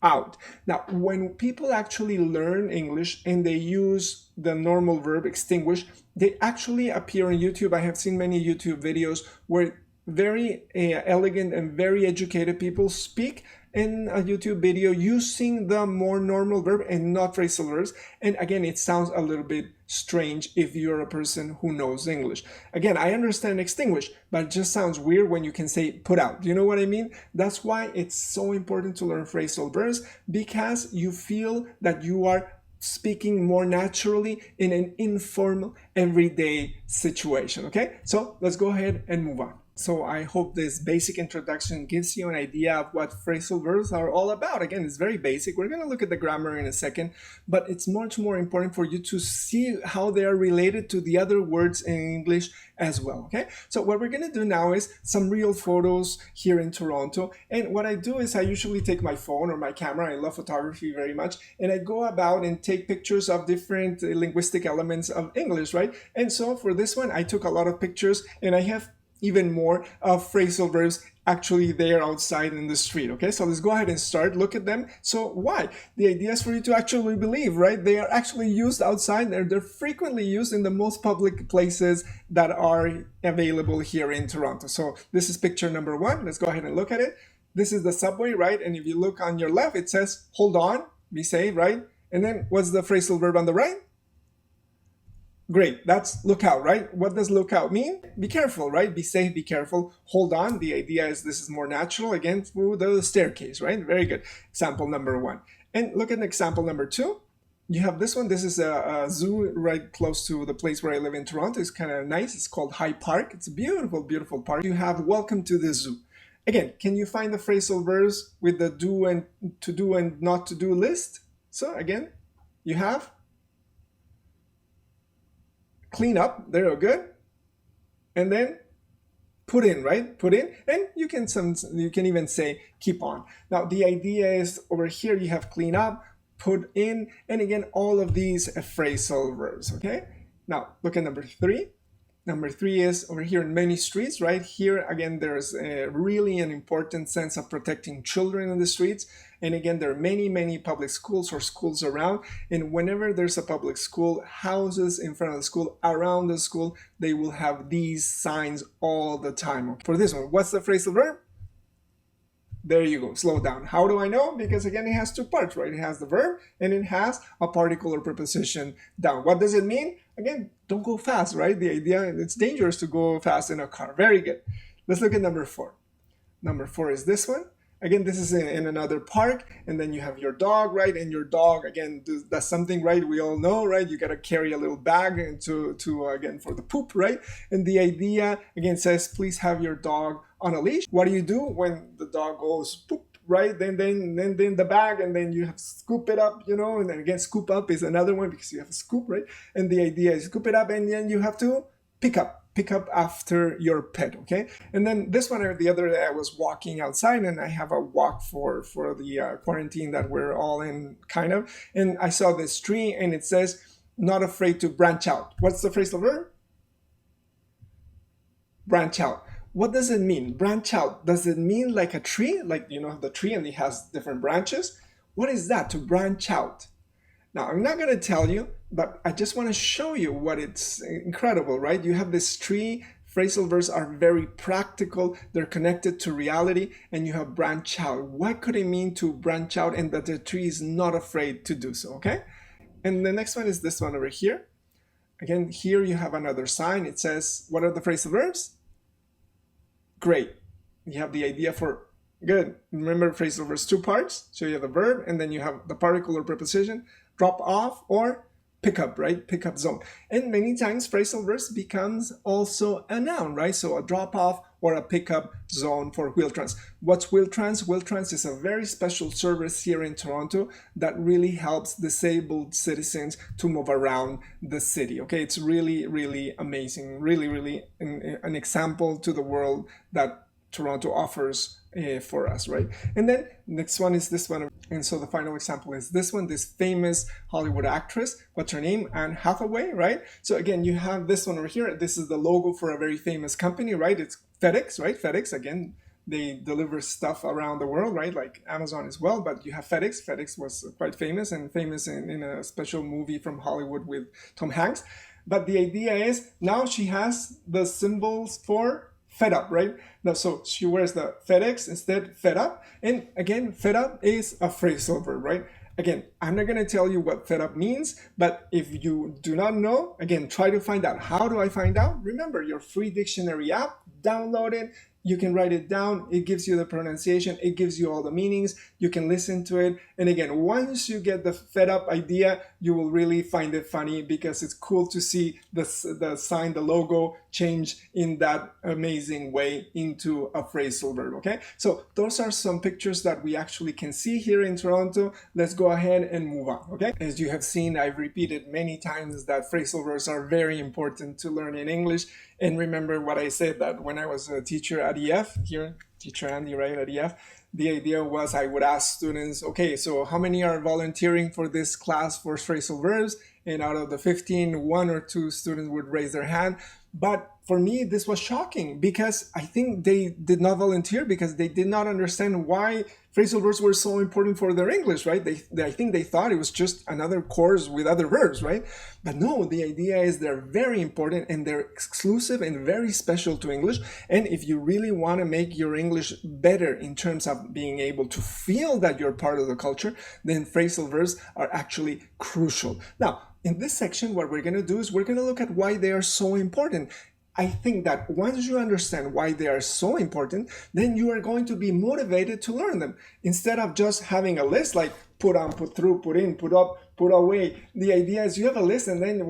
out. Now, when people actually learn English and they use the normal verb extinguish, they actually appear on YouTube. I have seen many YouTube videos where very elegant and very educated people speak in a YouTube video using the more normal verb and not phrasal verbs. And again, it sounds a little bit strange if you're a person who knows English. Again, I understand extinguish, but it just sounds weird when you can say put out. Do you know what I mean? That's why it's so important to learn phrasal verbs, because you feel that you are speaking more naturally in an informal, everyday situation. Okay, so let's go ahead and move on. So I hope this basic introduction gives you an idea of what phrasal verbs are all about. Again, it's very basic. We're going to look at the grammar in a second, but it's much more important for you to see how they are related to the other words in English as well. Okay, so what we're going to do now is some real photos here in Toronto. And what I do is I usually take my phone or my camera. I love photography very much. And I go about and take pictures of different linguistic elements of English, right? And so for this one, I took a lot of pictures, and I have even more of phrasal verbs actually there outside in the street. Okay, so let's go ahead and start. Look at them. So why? The idea is for you to actually believe, right? They are actually used outside. They're frequently used in the most public places that are available here in Toronto. So this is picture number one. Let's go ahead and look at it. This is the subway, right? And if you look on your left, it says hold on, be safe, right? And then what's the phrasal verb on the right? Great, that's look out, right? What does look out mean? Be careful, right? Be safe, be careful. Hold on, the idea is this is more natural, again, through the staircase, right? Very good. Example number one. And look at example number two. You have this one. This is a zoo right close to the place where I live in Toronto. It's kind of nice. It's called High Park. It's a beautiful, beautiful park. You have welcome to the zoo. Again, can you find the phrasal verbs with the do and to do and not to do list? So again, you have clean up, there you go, good. And then put in, right? Put in, and you can even say keep on. Now the idea is over here you have clean up, put in, and again all of these phrasal verbs. Okay. Now look at number three. Number three is over here in many streets, right? Here again there's really an important sense of protecting children in the streets. And again, there are many public schools or schools around. And whenever there's a public school, houses in front of the school, around the school, they will have these signs all the time. For this one, what's the phrasal verb? There you go, slow down. How do I know? Because again, it has two parts, right? It has the verb and it has a particle or preposition down. What does it mean? Again, don't go fast, right? The idea, it's dangerous to go fast in a car. Very good. Let's look at number four. Number four is this one. Again, this is in another park, and then you have your dog, right? And your dog, again, does something, right? We all know, right? You got to carry a little bag again, for the poop, right? And the idea, again, says, please have your dog on a leash. What do you do when the dog goes poop, right? Then the bag, and then you have to scoop it up, and then again, scoop up is another one because you have a scoop, right? And the idea is scoop it up, and then you have to pick up after your pet. Okay, and then this one or the other day I was walking outside, and I have a walk for the quarantine that we're all in, kind of, and I saw this tree and it says not afraid to branch out. What's the phrasal verb? Branch out. What does it mean? Branch out. Does it mean like a tree, like the tree and it has different branches? What is that, to branch out? Now, I'm not going to tell you, but I just want to show you what it's incredible, right? You have this tree Phrasal verbs are very practical. They're connected to reality. And you have branch out. What could it mean to branch out and that the tree is not afraid to do so, okay? And the next one is this one over here. Again, here you have another sign. It says, what are the phrasal verbs? Great. You have the idea for good. Remember phrasal verbs, two parts. So you have the verb and then you have the particle or preposition, drop off or pick up, right? Pick up zone. And many times phrasal verbs becomes also a noun, right? So a drop off or a pickup zone for wheel trans. What's wheel trans? Wheel trans is a very special service here in Toronto that really helps disabled citizens to move around the city. Okay, it's really, really amazing. Really, really an example to the world that Toronto offers for us, right? And then next one is this one. And so the final example is this one, this famous Hollywood actress. What's her name? Anne Hathaway, right? So again, you have this one over here. This is the logo for a very famous company, right? It's FedEx, right? FedEx, again, they deliver stuff around the world, right? Like Amazon as well, but you have FedEx. FedEx was quite famous and famous in a special movie from Hollywood with Tom Hanks. But the idea is now she has the symbols for fed up, right? Now, so she wears the FedEx instead, fed up. And again, fed up is a phrasal verb, right? Again, I'm not going to tell you what fed up means, but if you do not know, again, try to find out. How do I find out? Remember your free dictionary app, download it. You can write it down. It gives you the pronunciation. It gives you all the meanings. You can listen to it. And again, once you get the fed up idea, you will really find it funny because it's cool to see the sign, the logo change in that amazing way into a phrasal verb, okay? So those are some pictures that we actually can see here in Toronto. Let's go ahead and move on, okay? As you have seen, I've repeated many times that phrasal verbs are very important to learn in English. And remember what I said, that when I was a teacher at EF, here, Teacher Andy, right, at EF, the idea was I would ask students, okay, so how many are volunteering for this class for phrasal verbs? And out of the 15, 1 or 2 students would raise their hand. But for me, this was shocking because I think they did not volunteer because they did not understand why phrasal verbs were so important for their English, right? I think they thought it was just another course with other verbs, right? But no, the idea is they're very important and they're exclusive and very special to English. And if you really want to make your English better in terms of being able to feel that you're part of the culture, then phrasal verbs are actually crucial. Now, in this section, what we're going to do is we're going to look at why they are so important. I think that once you understand why they are so important, then you are going to be motivated to learn them. Instead of just having a list like put on, put through, put in, put up, put away. The idea is you have a list and then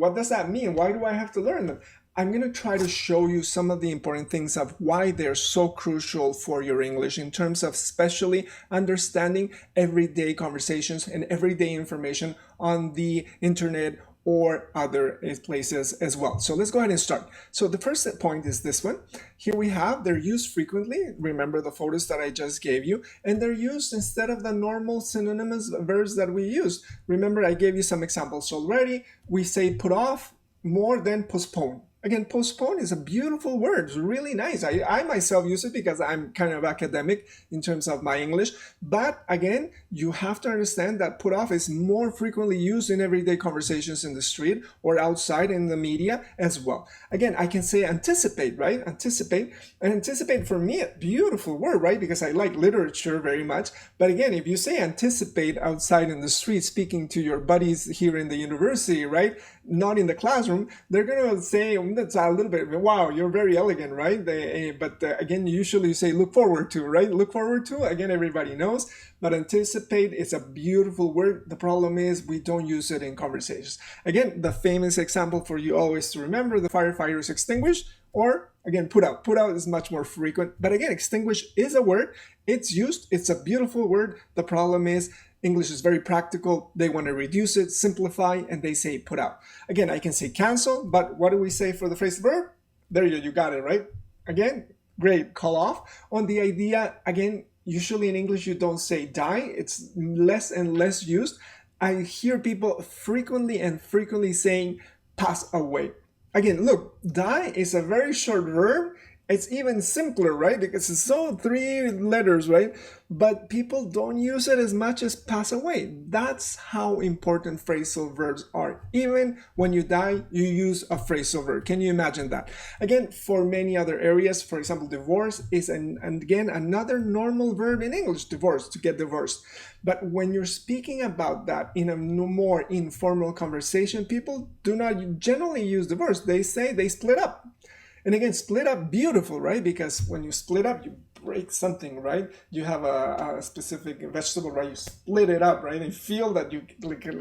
what does that mean? Why do I have to learn them? I'm going to try to show you some of the important things of why they're so crucial for your English in terms of especially understanding everyday conversations and everyday information on the internet or other places as well. So let's go ahead and start. So the first point is this one. Here we have, they're used frequently. Remember the photos that I just gave you, and they're used instead of the normal synonymous verbs that we use. Remember, I gave you some examples already. We say put off more than postpone. Again, postpone is a beautiful word. It's really nice. I myself use it because I'm kind of academic in terms of my English. But again, you have to understand that put off is more frequently used in everyday conversations in the street or outside in the media as well. Again, I can say anticipate, right? Anticipate. And anticipate for me, a beautiful word, right? Because I like literature very much. But again, if you say anticipate outside in the street, speaking to your buddies here in the university, right? Not in the classroom, they're going to say, that's a little bit, wow, you're very elegant, right? But again, usually you say look forward to, right? Look forward to, again, everybody knows, but anticipate is a beautiful word. The problem is we don't use it in conversations. Again, the famous example for you always to remember, the firefighters extinguished, or again, put out. Put out is much more frequent, but again, extinguish is a word. It's used, it's a beautiful word. The problem is English is very practical. They want to reduce it, simplify, and they say put out. Again, I can say cancel, but what do we say for the phrasal verb? There you got it, right? Again, great, call off. On the idea, again, usually in English you don't say die. It's less and less used. I hear people frequently saying pass away. Again, look, die is a very short verb. It's even simpler, right? Because it's so 3 letters, right? But people don't use it as much as pass away. That's how important phrasal verbs are. Even when you die, you use a phrasal verb. Can you imagine that? Again, for many other areas, for example, divorce is again another normal verb in English, divorce, to get divorced. But when you're speaking about that in a more informal conversation, people do not generally use divorce. They say they split up. And again, split up, beautiful, right? Because when you split up, you break something, right? You have a specific vegetable, right? You split it up, right? And feel that you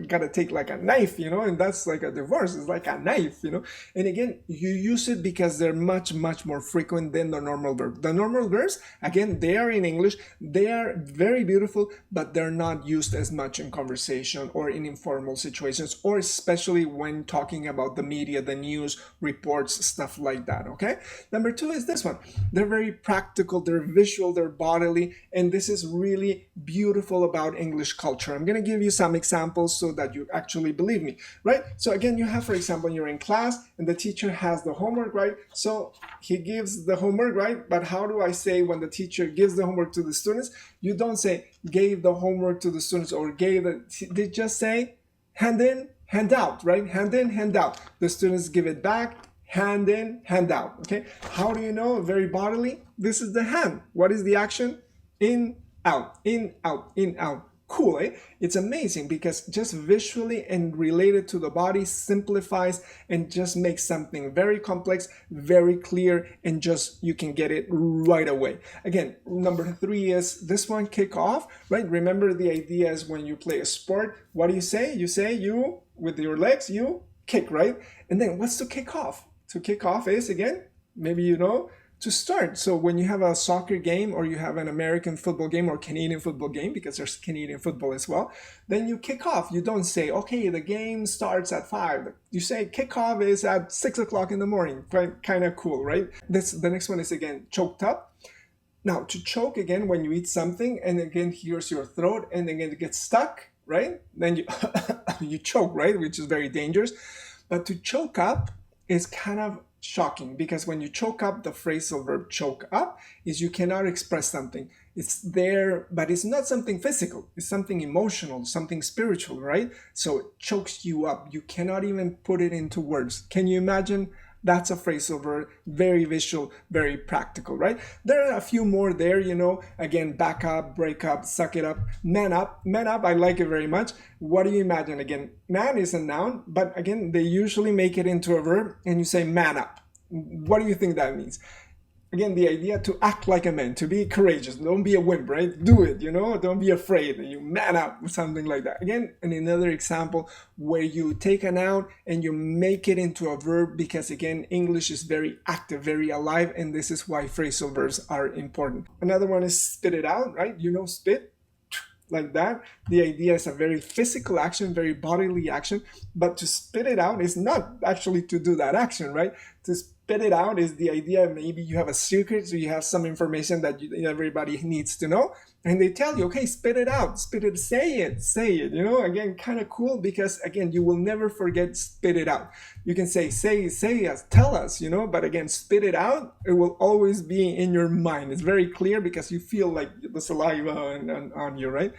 gotta take like a knife, and that's like a divorce. It's like a knife, And again, you use it because they're much, much more frequent than the normal verb. The normal verbs, again, they are in English. They are very beautiful, but they're not used as much in conversation or in informal situations, or especially when talking about the media, the news, reports, stuff like that, okay? Number 2 is this one. They're very practical. They're visual, they're bodily, and this is really beautiful about English culture. I'm going to give you some examples so that you actually believe me, right? So again, you have, for example, you're in class and the teacher has the homework, right? So he gives the homework, right? But how do I say when the teacher gives the homework to the students? You don't say gave the homework to the students or they just say hand in, hand out, right? Hand in, hand out. The students give it back. Hand in, hand out, okay? How do you know? Very bodily. This is the hand. What is the action? In, out, in, out, in, out. Cool, eh? It's amazing because just visually and related to the body simplifies and just makes something very complex, very clear, and just you can get it right away. Again, number 3 is this one, kick off, right? Remember the idea is when you play a sport, what do you say? You say you, with your legs, you kick, right? And then what's to kick off? To kick off is, again, maybe to start. So when you have a soccer game or you have an American football game or Canadian football game, because there's Canadian football as well, then you kick off. You don't say, okay, the game starts at 5. You say kickoff is at 6 o'clock in the morning. Kind of cool, right? The next one is, again, choked up. Now, to choke, again, when you eat something and again, here's your throat and again it gets stuck, right? Then you, you choke, right? Which is very dangerous. But to choke up is kind of shocking because when you choke up, the phrasal verb choke up is you cannot express something. It's there, but it's not something physical. It's something emotional, something spiritual, right? So it chokes you up. You cannot even put it into words. Can you imagine? That's a phrasal verb, very visual, very practical, right? There are a few more there, again, back up, break up, suck it up, man up. Man up, I like it very much. What do you imagine? Again, man is a noun, but again, they usually make it into a verb and you say man up. What do you think that means? Again, the idea to act like a man, to be courageous. Don't be a wimp, right? Do it, Don't be afraid. You man up, something like that. Again, and another example where you take a noun and you make it into a verb because, again, English is very active, very alive, and this is why phrasal verbs are important. Another one is spit it out, right? Spit. Like that. The idea is a very physical action, very bodily action, but to spit it out is not actually to do that action, right? To spit it out is the idea maybe you have a secret, so you have some information that everybody needs to know, and they tell you, okay, spit it out, spit it, say it, again, kind of cool because, again, you will never forget spit it out. You can say us, tell us, but again, spit it out, it will always be in your mind. It's very clear because you feel like the saliva on you, right?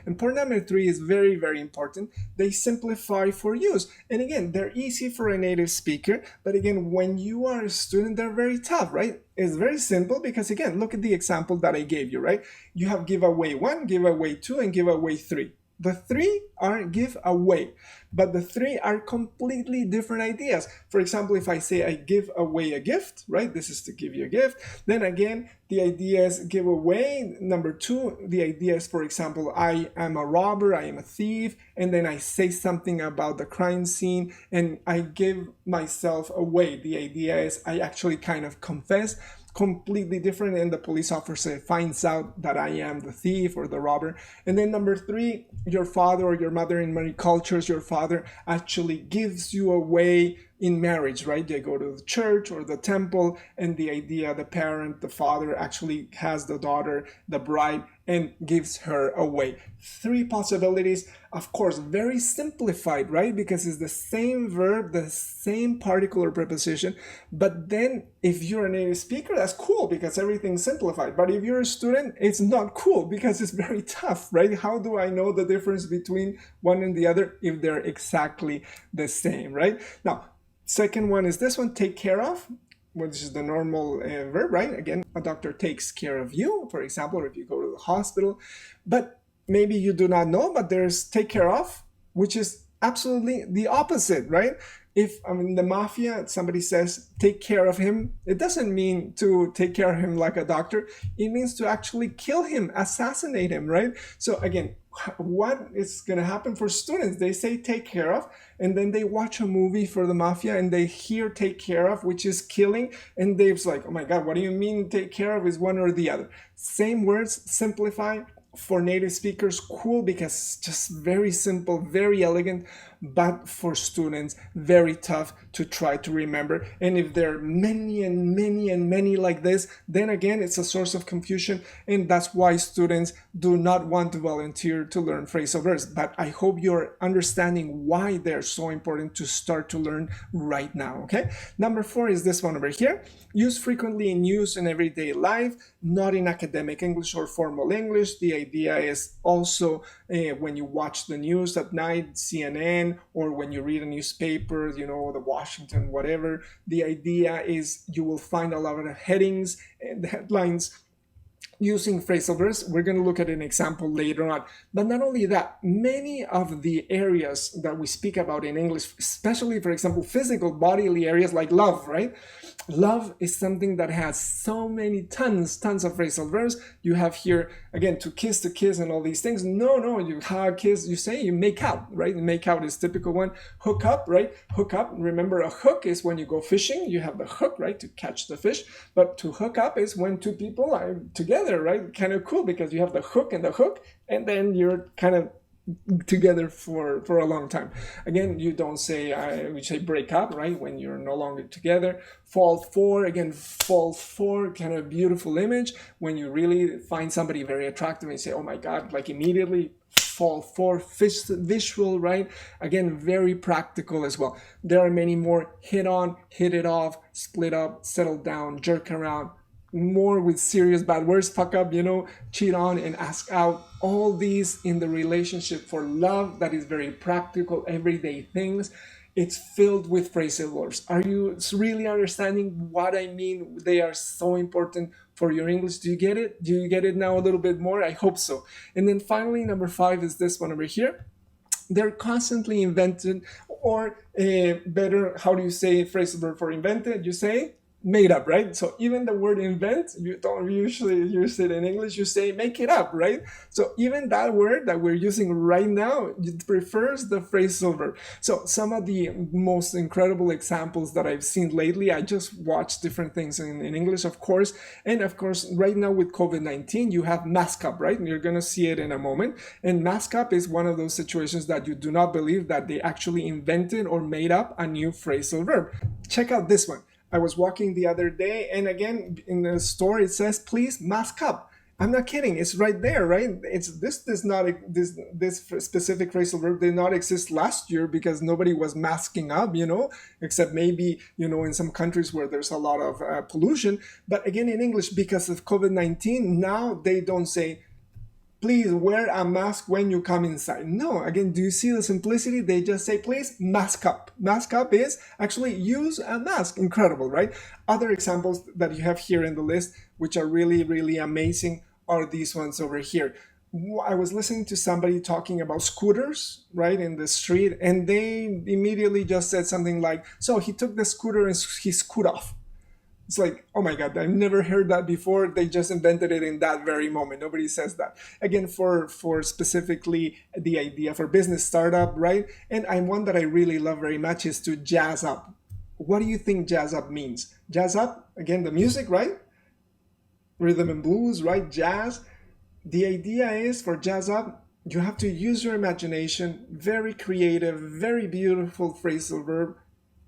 And point number 3 is very, very important. They simplify for use. And again, they're easy for a native speaker, but again, when you are a student, they're very tough, right? It's very simple because, again, look at the example that I gave you, right? You have giveaway 1, giveaway 2, and giveaway 3. The 3 are give away, but the 3 are completely different ideas. For example, if I say I give away a gift, right? This is to give you a gift. Then again, the idea is give away. Number 2, the idea is, for example, I am a robber, I am a thief, and then I say something about the crime scene and I give myself away. The idea is I actually kind of confess. Completely different, and the police officer finds out that I am the thief or the robber. And then number 3, your father or your mother, in many cultures, your father actually gives you away in marriage, right? They go to the church or the temple, and the idea, the parent, the father actually has the daughter, the bride, and gives her away. 3 possibilities, of course, very simplified, right? Because it's the same verb, the same particle or preposition. But then if you're a native speaker, that's cool because everything's simplified. But if you're a student, it's not cool because it's very tough, right? How do I know the difference between one and the other if they're exactly the same, right? Now, second one is this one, take care of, which is the normal verb, right? Again, a doctor takes care of you, for example, or if you go to the hospital. But maybe you do not know, but there's take care of, which is absolutely the opposite, right? If the mafia, somebody says take care of him, it doesn't mean to take care of him like a doctor. It means to actually kill him, assassinate him, right? So again, what is going to happen for students? They say take care of, and then they watch a movie for the mafia and they hear take care of, which is killing, and they're like, oh my God, what do you mean take care of? Is one or the other? Same words, simplify. For native speakers, cool because it's just very simple, very elegant, but for students, very tough to try to remember. And if there are many and many and many like this, then again, it's a source of confusion, and that's why students do not want to volunteer to learn phrasal verbs. But I hope you're understanding why they're so important to start to learn right now, okay? Number 4 is this one over here. Use frequently in use in everyday life, not in academic English or formal English. The idea is also when you watch the news at night, CNN, or when you read a newspaper, you know, the Washington, whatever, the idea is you will find a lot of headings and headlines using phrasal verbs. We're going to look at an example later on. But not only that, many of the areas that we speak about in English, especially, for example, physical bodily areas like love, right? Love is something that has so many tons of phrasal verbs. You have here, again, to kiss, and all these things. No, you hug, kiss, you say, you make out, right? Make out is typical one. Hook up, right? Hook up. Remember, a hook is when you go fishing. You have the hook, right, to catch the fish. But to hook up is when 2 people are together, right? Kind of cool because you have the hook, and then you're kind of together for a long time. Again, you don't say, we say break up, right? When you're no longer together. Fall for, again, fall for, kind of beautiful image. When you really find somebody very attractive and you say, oh my God, like immediately fall for, visual, right? Again, very practical as well. There are many more: hit on, hit it off, split up, settle down, jerk around. More with serious bad words, fuck up, you know, cheat on, and ask out. All these in the relationship for love that is very practical, everyday things. It's filled with phrasal verbs. Are you really understanding what I mean? They are so important for your English. Do you get it? Do you get it now a little bit more? I hope so. And then finally, number 5 is this one over here. They're constantly invented, or better, how do you say phrasal verb for invented? You say made up, right? So even the word invent, you don't usually use it in English, you say make it up, right? So even that word that we're using right now, it prefers the phrasal verb. So some of the most incredible examples that I've seen lately, I just watched different things in English, of course. And of course, right now with COVID-19, you have mask up, right? And you're going to see it in a moment. And mask up is one of those situations that you do not believe that they actually invented or made up a new phrasal verb. Check out this one. I was walking the other day, and again, in the store, it says, please mask up. I'm not kidding. It's right there, right? This specific phrasal verb did not exist last year because nobody was masking up, you know, except maybe, you know, in some countries where there's a lot of pollution. But again, in English, because of COVID-19, now they don't say, please wear a mask when you come inside. No, again, do you see the simplicity? They just say, please mask up. Mask up is actually use a mask. Incredible, right? Other examples that you have here in the list, which are really, really amazing, are these ones over here. I was listening to somebody talking about scooters, right, in the street, and they immediately just said something like, so he took the scooter and he scoot off. It's like, oh my God, I've never heard that before. They just invented it in that very moment. Nobody says that. Again, for specifically the idea for business startup, right? And one that I really love very much is to jazz up. What do you think jazz up means? Jazz up, again, the music, right? Rhythm and blues, right? Jazz. The idea is for jazz up, you have to use your imagination, very creative, very beautiful phrasal verb,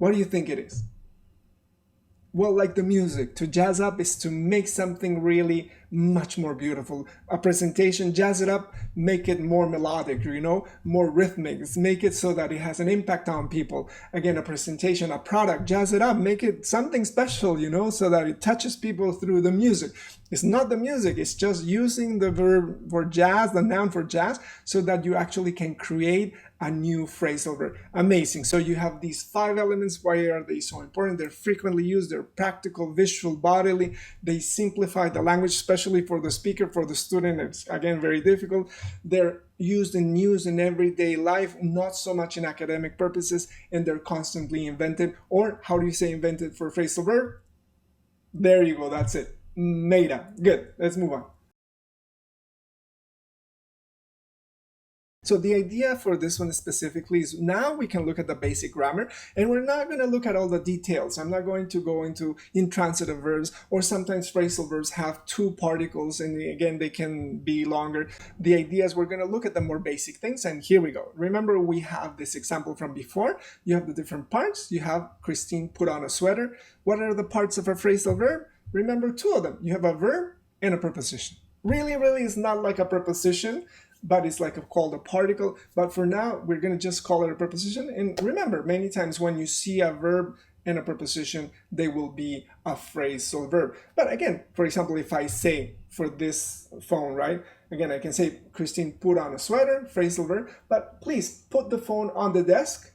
What do you think it is? Well, like the music, to jazz up is to make something really much more beautiful. A presentation, jazz it up, make it more melodic, more rhythmic. Make it so that it has an impact on people. Again, a presentation, a product, jazz it up, make it something special, so that it touches people through the music. It's not the music, it's just using the verb for jazz, the noun for jazz, so that you actually can create a new phrasal verb. Amazing. So you have these 5 elements. Why are they so important? They're frequently used, they're practical, visual, bodily. They simplify the language, especially for the speaker, for the student. It's, again, very difficult. They're used in news and everyday life, not so much in academic purposes, and they're constantly invented. Or how do you say invented for phrasal verb? There you go, that's it. Made up. Good. Let's move on. So the idea for this one specifically is now we can look at the basic grammar, and we're not going to look at all the details. I'm not going to go into intransitive verbs, or sometimes phrasal verbs have 2 particles, and again, they can be longer. The idea is we're going to look at the more basic things, and here we go. Remember, we have this example from before. You have the different parts. You have Christine put on a sweater. What are the parts of a phrasal verb? Remember 2 of them. You have a verb and a preposition. Really, it's not like a preposition, but it's like called a particle. But for now, we're going to just call it a preposition. And remember, many times when you see a verb and a preposition, they will be a phrasal verb. But again, for example, if I say for this phone, right? Again, I can say Christine put on a sweater, phrasal verb, but please put the phone on the desk.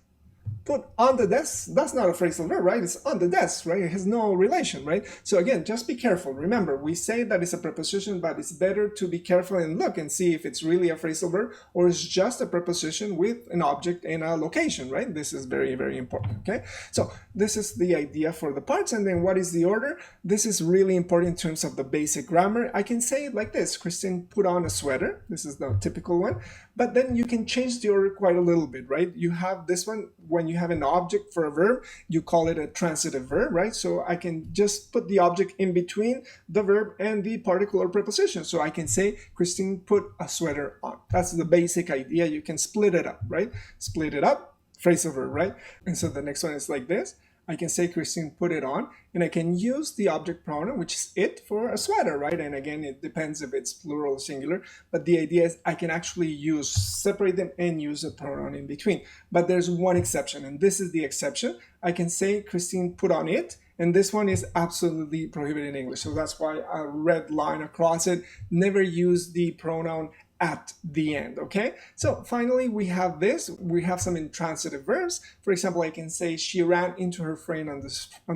Put on the desk, that's not a phrasal verb, right? It's on the desk, right? It has no relation, right? So again, just be careful. Remember, we say that it's a preposition, but it's better to be careful and look and see if it's really a phrasal verb or it's just a preposition with an object and a location, right? This is very, very important, okay? So this is the idea for the parts, and then what is the order? This is really important in terms of the basic grammar. I can say it like this: Christine put on a sweater. This is the typical one, but then you can change the order quite a little bit, right? You have this one, when you have an object for a verb, you call it a transitive verb, right? So I can just put the object in between the verb and the particle or preposition. So I can say Christine put a sweater on. That's the basic idea. You can split it up, right? Split it up, phrasal verb, right? And so the next one is like this. I can say Christine put it on, and I can use the object pronoun, which is it, for a sweater, right? And again, it depends if it's plural or singular, but the idea is I can actually separate them and use a pronoun in between. But there's one exception, and this is the exception. I can say Christine put on it, and this one is absolutely prohibited in English. So that's why a red line across it. Never use the pronoun at the end, okay? So finally, we have this. We have some intransitive verbs. For example, I can say she ran into her friend on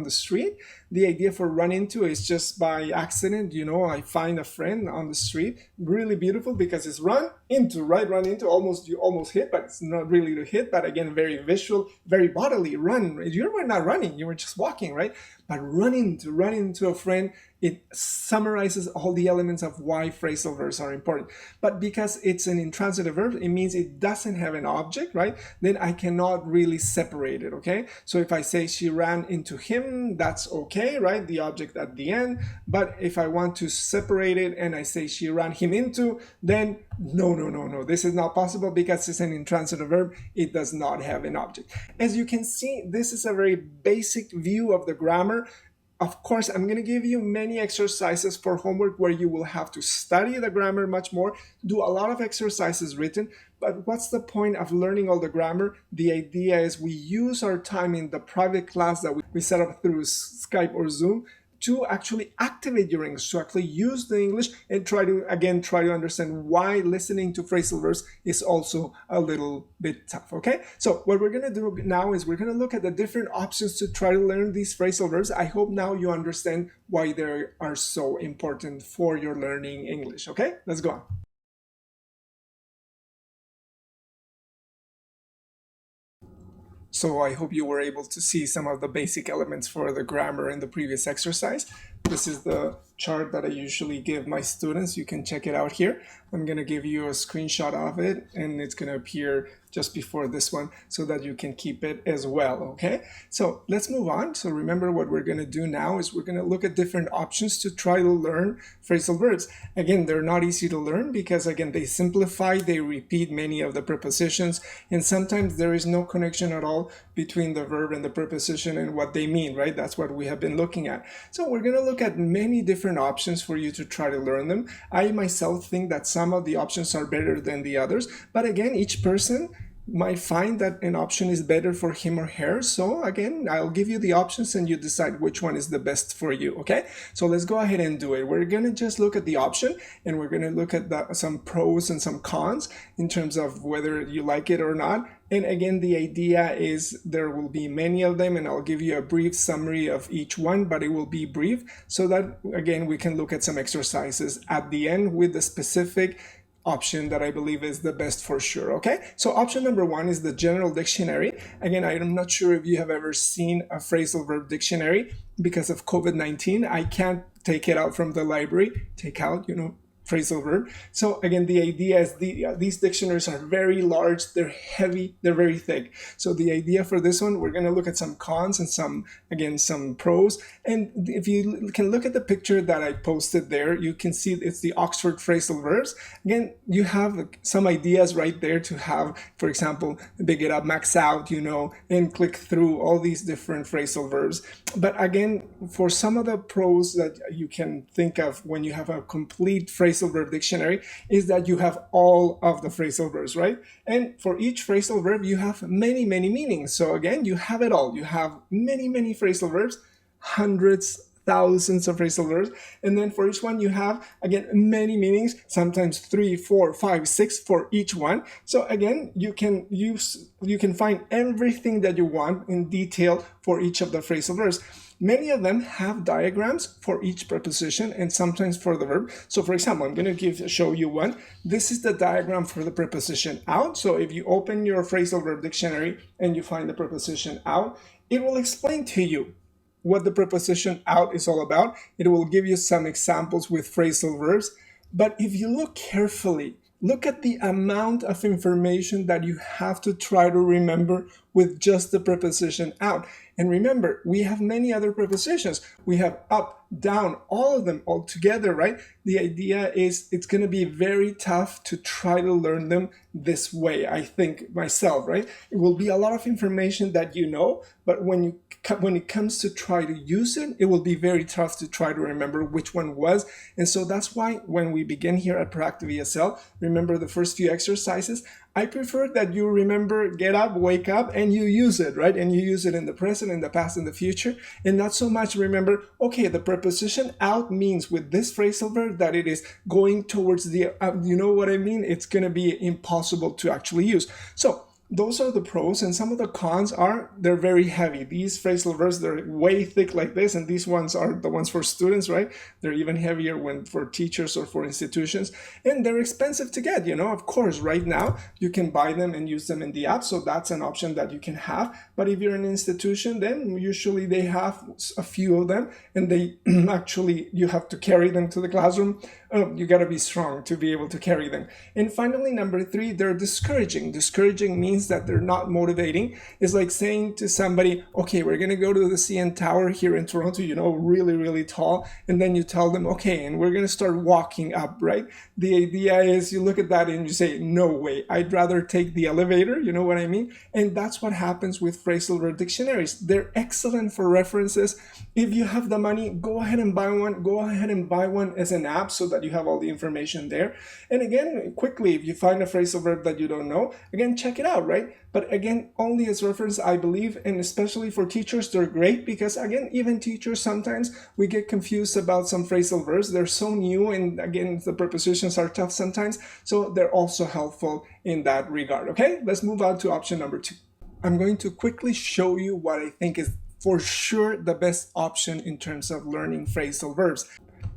the street. The idea for run into is just by accident, I find a friend on the street. Really beautiful because it's run into, right? Run into, you almost hit, but it's not really to hit, but again, very visual, very bodily. Run. You were not running, you were just walking, right? But run into a friend, it summarizes all the elements of why phrasal verbs are important. But because it's an intransitive verb, it means it doesn't have an object, right? Then I cannot really separate it, okay? So if I say she ran into him, that's okay, right? The object at the end. But if I want to separate it and I say she ran him into, then no. This is not possible because it's an intransitive verb. It does not have an object. As you can see, this is a very basic view of the grammar. Of course, I'm going to give you many exercises for homework where you will have to study the grammar much more, do a lot of exercises written, but what's the point of learning all the grammar? The idea is we use our time in the private class that we set up through Skype or Zoom to actually activate your English, to actually use the English and try to understand why listening to phrasal verbs is also a little bit tough, okay? So what we're gonna do now is we're gonna look at the different options to try to learn these phrasal verbs. I hope now you understand why they are so important for your learning English, okay? Let's go on. So I hope you were able to see some of the basic elements for the grammar in the previous exercise. This is the chart that I usually give my students. You can check it out here. I'm going to give you a screenshot of it, and it's going to appear just before this one so that you can keep it as well, okay? So let's move on. So remember, what we're going to do now is we're going to look at different options to try to learn phrasal verbs. Again, they're not easy to learn because, again, they simplify, they repeat many of the prepositions, and sometimes there is no connection at all between the verb and the preposition and what they mean, right? That's what we have been looking at. So we're going to look at many different options for you to try to learn them. I myself think that some of the options are better than the others, but again, each person might find that an option is better for him or her. So again, I'll give you the options and you decide which one is the best for you, okay? So let's go ahead and do it. We're going to just look at the option, and we're going to look at some pros and some cons in terms of whether you like it or not. And again, the idea is there will be many of them, and I'll give you a brief summary of each one, but it will be brief so that, again, we can look at some exercises at the end with the specific option that I believe is the best for sure, okay? So option number one is the general dictionary. Again, I'm not sure if you have ever seen a phrasal verb dictionary. Because of COVID-19, I can't take it out from the library, take out, phrasal verb. So again, the idea is these dictionaries are very large, they're heavy, they're very thick. So the idea for this one, we're going to look at some cons and some pros. And if you can look at the picture that I posted there, you can see it's the Oxford Phrasal Verbs. Again, you have some ideas right there to have, for example, big it up, max out, and click through all these different phrasal verbs. But again, for some of the pros that you can think of when you have a complete phrasal verb dictionary is that you have all of the phrasal verbs, right? And for each phrasal verb, you have many, many meanings. So again, you have it all. You have many, many phrasal verbs, hundreds, thousands of phrasal verbs. And then for each one, you have, again, many meanings, sometimes 3, 4, 5, 6 for each one. So again, you can find everything that you want in detail for each of the phrasal verbs. Many of them have diagrams for each preposition and sometimes for the verb. So for example, I'm going to show you one. This is the diagram for the preposition out. So if you open your phrasal verb dictionary and you find the preposition out, it will explain to you what the preposition out is all about. It will give you some examples with phrasal verbs. But if you look carefully, look at the amount of information that you have to try to remember with just the preposition out. And remember, we have many other prepositions. We have up, down, all of them all together, right? The idea is it's going to be very tough to try to learn them this way, I think myself, right? It will be a lot of information that you know, but when it comes to try to use it, it will be very tough to try to remember which one was. And so that's why when we begin here at Proactive ESL, remember the first few exercises, I prefer that you remember, get up, wake up, and you use it, right? And you use it in the present, in the past, in the future, and not so much remember, okay, the preposition out means with this phrasal verb that it is going towards the, you know what I mean? It's going to be impossible to actually use. So those are the pros, and some of the cons are they're very heavy. These phrasal verbs, they're way thick like this, and these ones are the ones for students, right? They're even heavier when for teachers or for institutions, and they're expensive to get, Of course, right now, you can buy them and use them in the app, so that's an option that you can have. But if you're an institution, then usually they have a few of them, and they actually, you have to carry them to the classroom. You got to be strong to be able to carry them. And finally, number 3, they're discouraging. Discouraging means that they're not motivating. It's like saying to somebody, okay, we're going to go to the CN Tower here in Toronto, really, really tall. And then you tell them, okay, and we're going to start walking up, right? The idea is you look at that and you say, no way, I'd rather take the elevator, you know what I mean? And that's what happens with phrasal verb dictionaries. They're excellent for references. If you have the money, go ahead and buy one. Go ahead and buy one as an app so that you have all the information there. And again, quickly, if you find a phrasal verb that you don't know, again, check it out, right? But again, only as reference, I believe, and especially for teachers, they're great because, again, even teachers, sometimes we get confused about some phrasal verbs. They're so new, and again, the prepositions are tough sometimes, so they're also helpful in that regard, okay? Let's move on to option number 2. I'm going to quickly show you what I think is for sure the best option in terms of learning phrasal verbs.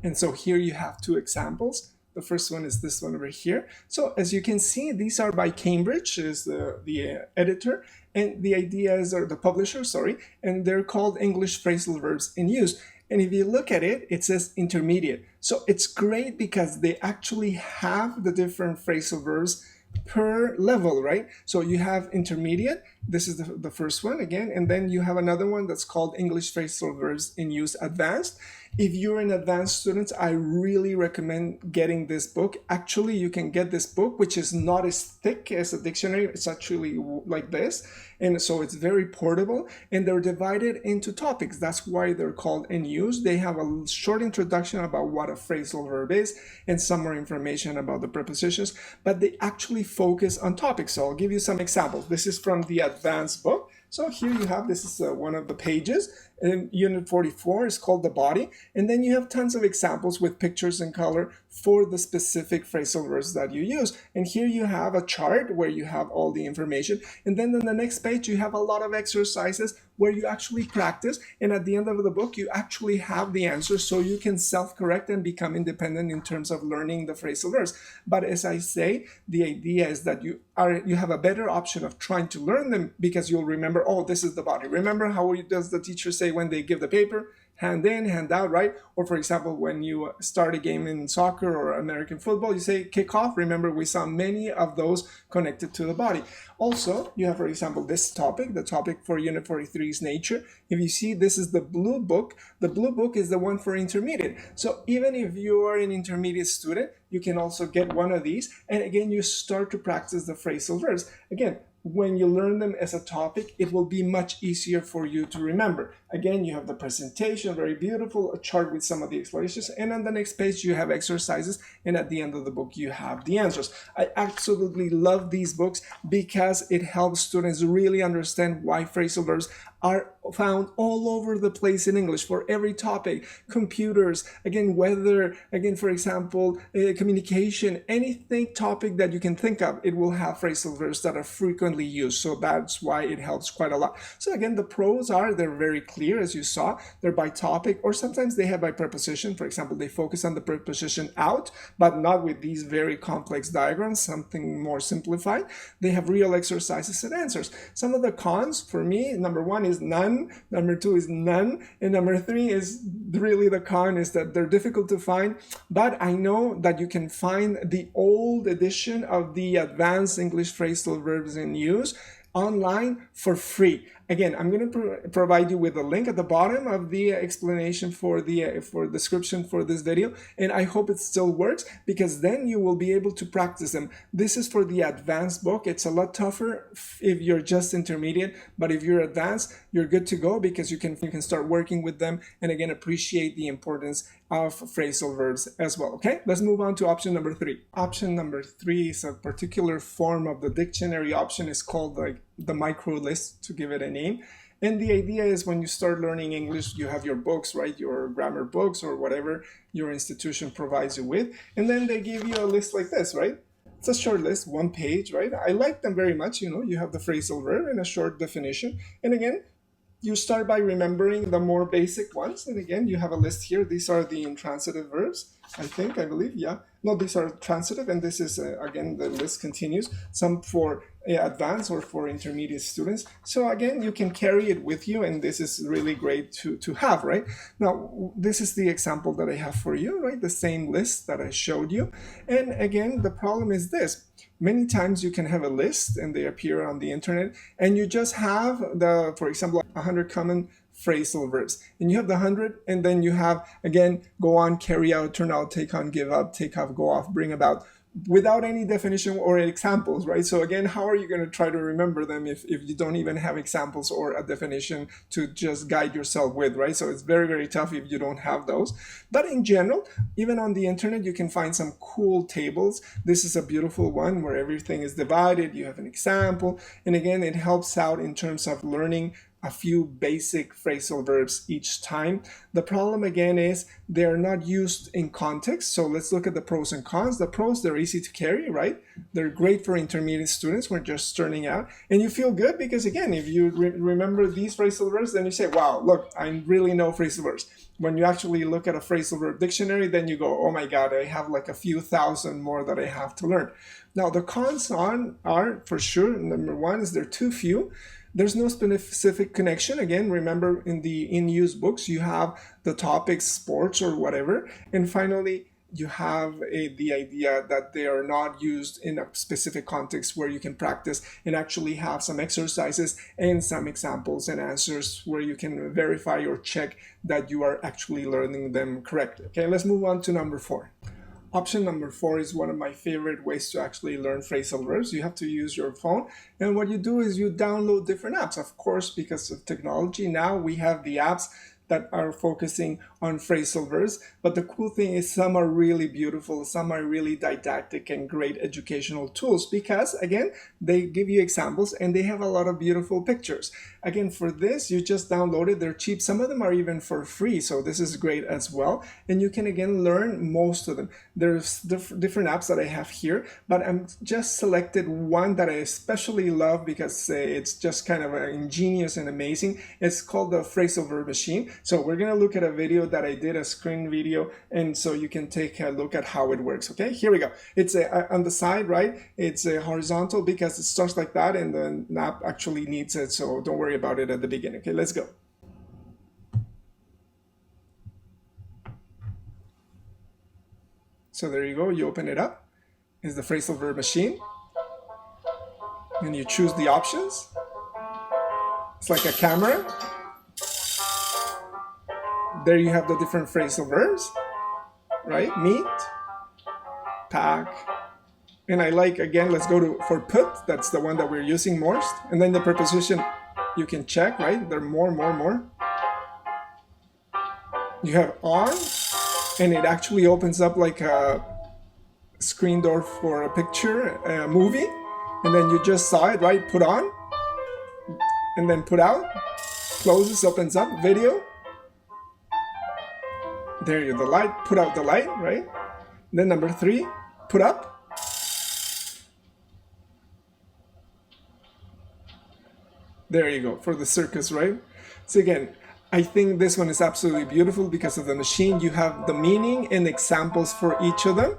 And so here you have 2 examples. The first one is this one over here. So as you can see, these are by Cambridge, is the editor, and the idea is, or the publisher, sorry, and they're called English Phrasal Verbs in Use. And if you look at it, it says intermediate. So it's great because they actually have the different phrasal verbs per level, right? So you have intermediate, this is the first one again, and then you have another one that's called English Phrasal Verbs in Use Advanced. If you're an advanced student, I really recommend getting this book. Actually, you can get this book, which is not as thick as a dictionary. It's actually like this. And so it's very portable, and they're divided into topics. That's why they're called in use. They have a short introduction about what a phrasal verb is and some more information about the prepositions, but they actually focus on topics. So I'll give you some examples. This is from the advanced book. So here you have, this is one of the pages, and unit 44 is called the body. And then you have tons of examples with pictures and color for the specific phrasal verbs that you use. And here you have a chart where you have all the information. And then on the next page, you have a lot of exercises where you actually practice. And at the end of the book, you actually have the answers so you can self-correct and become independent in terms of learning the phrasal verbs. But as I say, the idea is that you have a better option of trying to learn them because you'll remember, oh, this is the body. Remember how does the teacher say when they give the paper? Hand in, hand out, right? Or for example, when you start a game in soccer or American football, you say kick off. Remember, we saw many of those connected to the body. Also, you have, for example, this topic. The topic for Unit 43 is nature. If you see, this is the blue book. The blue book is the one for intermediate. So even if you are an intermediate student, you can also get one of these. And again, you start to practice the phrasal verbs. Again, when you learn them as a topic, it will be much easier for you to remember. Again, you have the presentation, very beautiful, a chart with some of the explanations, and on the next page you have exercises, and at the end of the book you have the answers. I absolutely love these books because it helps students really understand why phrasal verbs are found all over the place in English for every topic. Computers, again, weather, again, for example, communication, anything topic that you can think of, it will have phrasal verbs that are frequently used. So that's why it helps quite a lot. So again, the pros are, they're very clear, as you saw. They're by topic, or sometimes they have by preposition. For example, they focus on the preposition out, but not with these very complex diagrams, something more simplified. They have real exercises and answers. Some of the cons for me, number one is none, number two is none, and number three is really the con is that they're difficult to find, but I know that you can find the old edition of the Advanced English Phrasal Verbs in Use online for free. Again, I'm going to provide you with a link at the bottom of the explanation for the description for this video, and I hope it still works because then you will be able to practice them. This is for the advanced book. It's a lot tougher if you're just intermediate, but if you're advanced, you're good to go because you can start working with them and again appreciate the importance of phrasal verbs as well. Okay, let's move on to option number 3. Option number 3 is a particular form of the dictionary option. Is called the micro list, to give it a name. And the idea is when you start learning English, you have your books, right? Your grammar books or whatever your institution provides you with. And then they give you a list like this, right? It's a short list, 1 page, right? I like them very much. You know, you have the phrasal verb and a short definition. And again, you start by remembering the more basic ones. And again, you have a list here. These are the intransitive verbs, I believe, yeah. No, these are transitive, and this is, again, the list continues. Some for advanced or for intermediate students. So again, you can carry it with you, and this is really great to have, right? Now, this is the example that I have for you, right? The same list that I showed you. And again, the problem is this. Many times you can have a list and they appear on the internet, and you just have for example, 100 common phrasal verbs, and you have the 100, and then you have, again, go on, carry out, turn out, take on, give up, take off, go off, bring about, without any definition or examples, right? So again, how are you going to try to remember them if you don't even have examples or a definition to just guide yourself with, right? So it's very, very tough if you don't have those. But in general, even on the internet, you can find some cool tables. This is a beautiful one where everything is divided. You have an example. And again, it helps out in terms of learning a few basic phrasal verbs each time. The problem again is they're not used in context. So let's look at the pros and cons. The pros, they're easy to carry, right? They're great for intermediate students who are just starting out. And you feel good because again, if you remember these phrasal verbs, then you say, wow, look, I really know phrasal verbs. When you actually look at a phrasal verb dictionary, then you go, oh my God, I have like a few thousand more that I have to learn. Now, the cons are for sure, number one is they're too few. There's no specific connection. Again, remember in the in-use books, you have the topics, sports or whatever. And finally, you have the idea that they are not used in a specific context where you can practice and actually have some exercises and some examples and answers where you can verify or check that you are actually learning them correctly. Okay, let's move on to number 4. Option number 4 is one of my favorite ways to actually learn phrasal verbs. You have to use your phone, and what you do is you download different apps. Of course, because of technology, now we have the apps that are focusing on phrasal verbs, but the cool thing is some are really beautiful, some are really didactic and great educational tools because, again, they give you examples and they have a lot of beautiful pictures. Again, for this, you just download it. They're cheap. Some of them are even for free, so this is great as well. And you can, again, learn most of them. There's different apps that I have here, but I'm just selected one that I especially love because it's just kind of ingenious and amazing. It's called the Phrasal Verb Machine. So we're going to look at a video that I did, a screen video, and so you can take a look at how it works. Okay, here we go. It's on the side, right? It's horizontal because it starts like that, and the app actually needs it, so don't worry about it at the beginning. Okay, let's go. So there you go. You open it up. It's the Phrasal Verb Machine. And you choose the options. It's like a camera. There you have the different phrasal verbs, right? Meet, pack, and I like, again, let's go for put. That's the one that we're using most. And then the preposition, you can check, right? There are more. You have on, and it actually opens up like a screen door for a picture, a movie. And then you just saw it, right? Put on, and then put out, closes, opens up, video. There you go, the light, put out the light, right? Then number 3, put up. There you go, for the circus, right? So again, I think this one is absolutely beautiful because of the machine. You have the meaning and examples for each of them.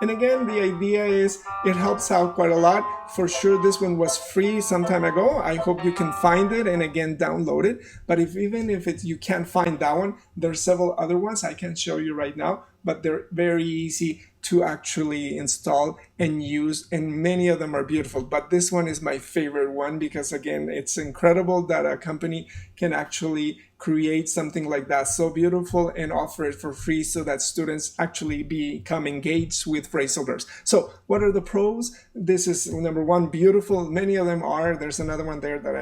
And again, the idea is it helps out quite a lot. For sure, this one was free some time ago. I hope you can find it and again, download it. But even if you can't find that one, there's several other ones I can show you right now, but they're very easy to actually install and use, and many of them are beautiful. But this one is my favorite one because, again, it's incredible that a company can actually create something like that so beautiful and offer it for free so that students actually become engaged with phrasal verbs. So what are the pros? This is number 1, beautiful. Many of them are. There's another one there that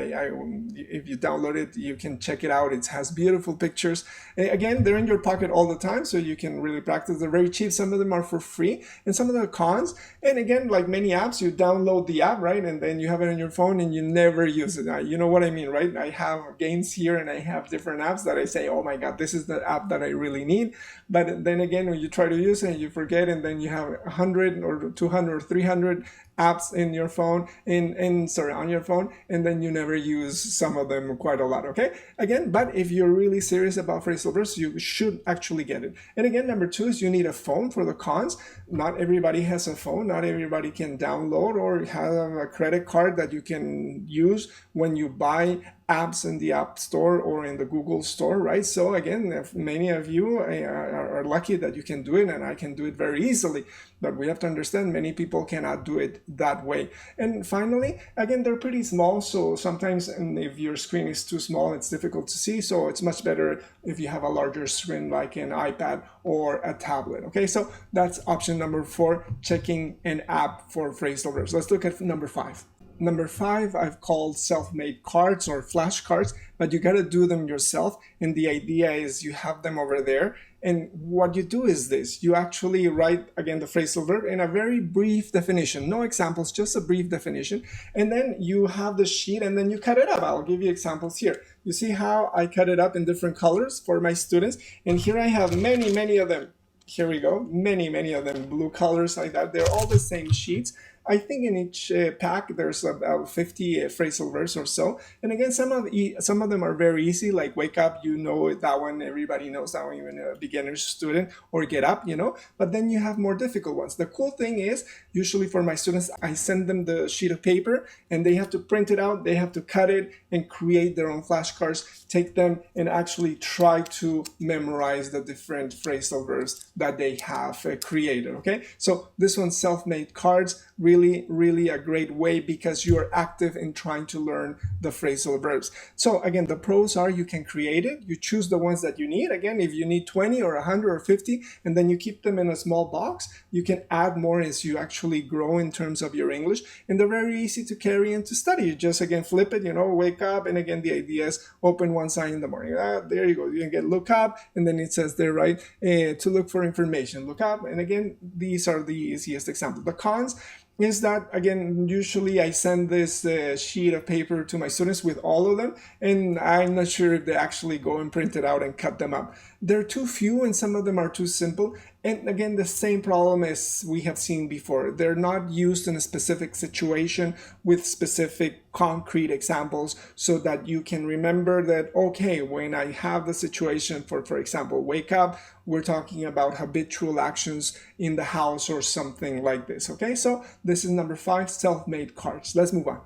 if you download it, you can check it out. It has beautiful pictures. And again, they're in your pocket all the time, so you can really practice. They're very cheap. Some of them are for free, and some of the cons. And again, like many apps, you download the app, right? And then you have it on your phone and you never use it. You know what I mean, right? I have games here and I have different apps that I say, oh my God, this is the app that I really need. But then again, when you try to use it, you forget, and then you have 100 or 200 or 300 apps in your phone, on your phone, and then you never use some of them quite a lot, okay? Again, but if you're really serious about phrasal verbs, you should actually get it. And again, number 2 is you need a phone for the cons. Not everybody has a phone. Not everybody can download or have a credit card that you can use when you buy apps in the App Store or in the Google Store, right? So again, many of you are lucky that you can do it, and I can do it very easily. But we have to understand many people cannot do it that way. And finally, again, they're pretty small, so sometimes if your screen is too small, it's difficult to see. So it's much better if you have a larger screen like an iPad or a tablet. Okay, so that's option number 4, checking an app for phrasal verbs. Let's look at number 5. Number 5, I've called self-made cards or flashcards, but you got to do them yourself. And the idea is you have them over there. And what you do is this: you actually write, again, the phrasal verb in a very brief definition, no examples, just a brief definition. And then you have the sheet and then you cut it up. I'll give you examples here. You see how I cut it up in different colors for my students. And here I have many of them. Here we go. Many of them, blue colors like that. They're all the same sheets. I think in each pack there's about 50 phrasal verbs or so. And again, some of them are very easy, like wake up, you know that one, everybody knows that one, even a beginner student, or get up, you know. But then you have more difficult ones. The cool thing is, usually for my students, I send them the sheet of paper and they have to print it out, they have to cut it and create their own flashcards, take them and actually try to memorize the different phrasal verbs that they have created, okay? So this one's self-made cards, really a great way because you are active in trying to learn the phrasal verbs. So again, the pros are you can create it, you choose the ones that you need. Again, if you need 20 or 100 or 50, and then you keep them in a small box, you can add more as you actually grow in terms of your English, and they're very easy to carry and to study. You just again flip it, you know, wake up, and again the idea is open one side in the morning. There you go, you can get look up, and then it says there, right, to look for information, look up. And again, these are the easiest examples. The cons is that, again, usually I send this sheet of paper to my students with all of them, and I'm not sure if they actually go and print it out and cut them up. They're too few and some of them are too simple. And again, the same problem as we have seen before. They're not used in a specific situation with specific concrete examples so that you can remember that, okay, when I have the situation for example, wake up, we're talking about habitual actions in the house or something like this, okay? So this is number 5, self-made cards. Let's move on.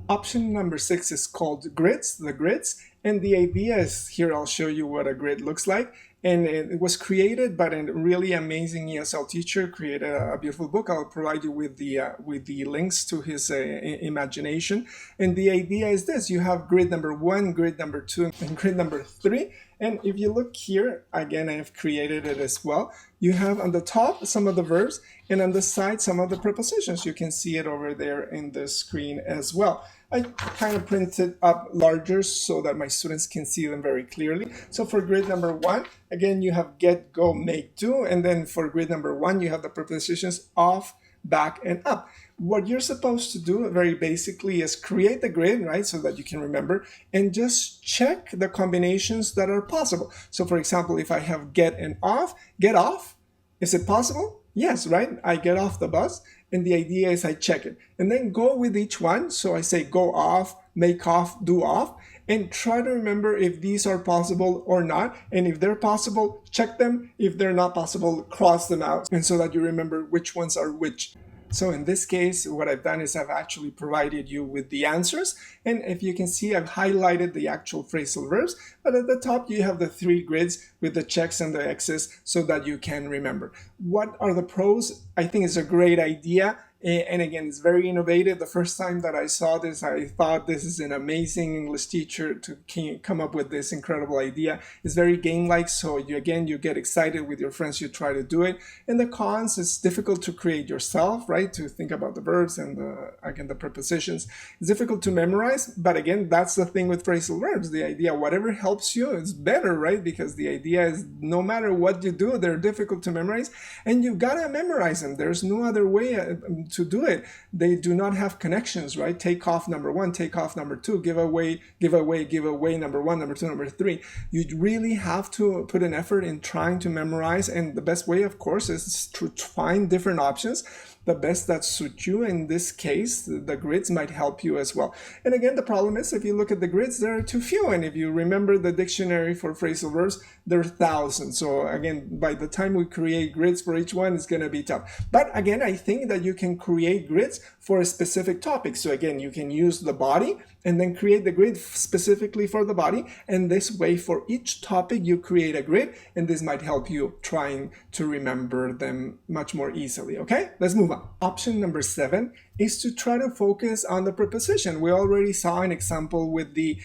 Option number 6 is called grids, the grids. And the idea is, here I'll show you what a grid looks like. And it was created by a really amazing ESL teacher, created a beautiful book. I'll provide you with the links to his imagination. And the idea is this: you have grid number 1, grid number 2, and grid number 3. And if you look here, again, I have created it as well. You have on the top some of the verbs, and on the side some of the prepositions. You can see it over there in the screen as well. I kind of printed up larger so that my students can see them very clearly. So for grid number 1, again, you have get, go, make, do. And then for grid number 1, you have the prepositions off, back, and up. What you're supposed to do very basically is create the grid, right, so that you can remember, and just check the combinations that are possible. So for example, if I have get and off, get off, is it possible? Yes, right? I get off the bus, and the idea is I check it. And then go with each one. So I say go off, make off, do off, and try to remember if these are possible or not. And if they're possible, check them. If they're not possible, cross them out. And so that you remember which ones are which. So in this case, what I've done is I've actually provided you with the answers. And if you can see, I've highlighted the actual phrasal verbs, but at the top you have the 3 grids with the checks and the X's so that you can remember. What are the pros? I think it's a great idea. And again, it's very innovative. The first time that I saw this, I thought this is an amazing English teacher to come up with this incredible idea. It's very game-like, so you get excited with your friends, you try to do it. And the cons, it's difficult to create yourself, right? To think about the verbs and the prepositions. It's difficult to memorize, but again, that's the thing with phrasal verbs. The idea, whatever helps you is better, right? Because the idea is no matter what you do, they're difficult to memorize, and you gotta memorize them. There's no other way to do it. They do not have connections, right? Take off number 1, take off number 2, give away number 1, number 2, number 3. You really have to put an effort in trying to memorize, and the best way, of course, is to find different options, the best that suit you. In this case, the grids might help you as well. And again, the problem is if you look at the grids, there are too few. And if you remember the dictionary for phrasal verbs, there are thousands. So again, by the time we create grids for each one, it's going to be tough. But again, I think that you can create grids for a specific topic. So again, you can use the body and then create the grid specifically for the body. And this way, for each topic, you create a grid, and this might help you trying to remember them much more easily. Okay, let's move on. Option number 7 is to try to focus on the preposition. We already saw an example with the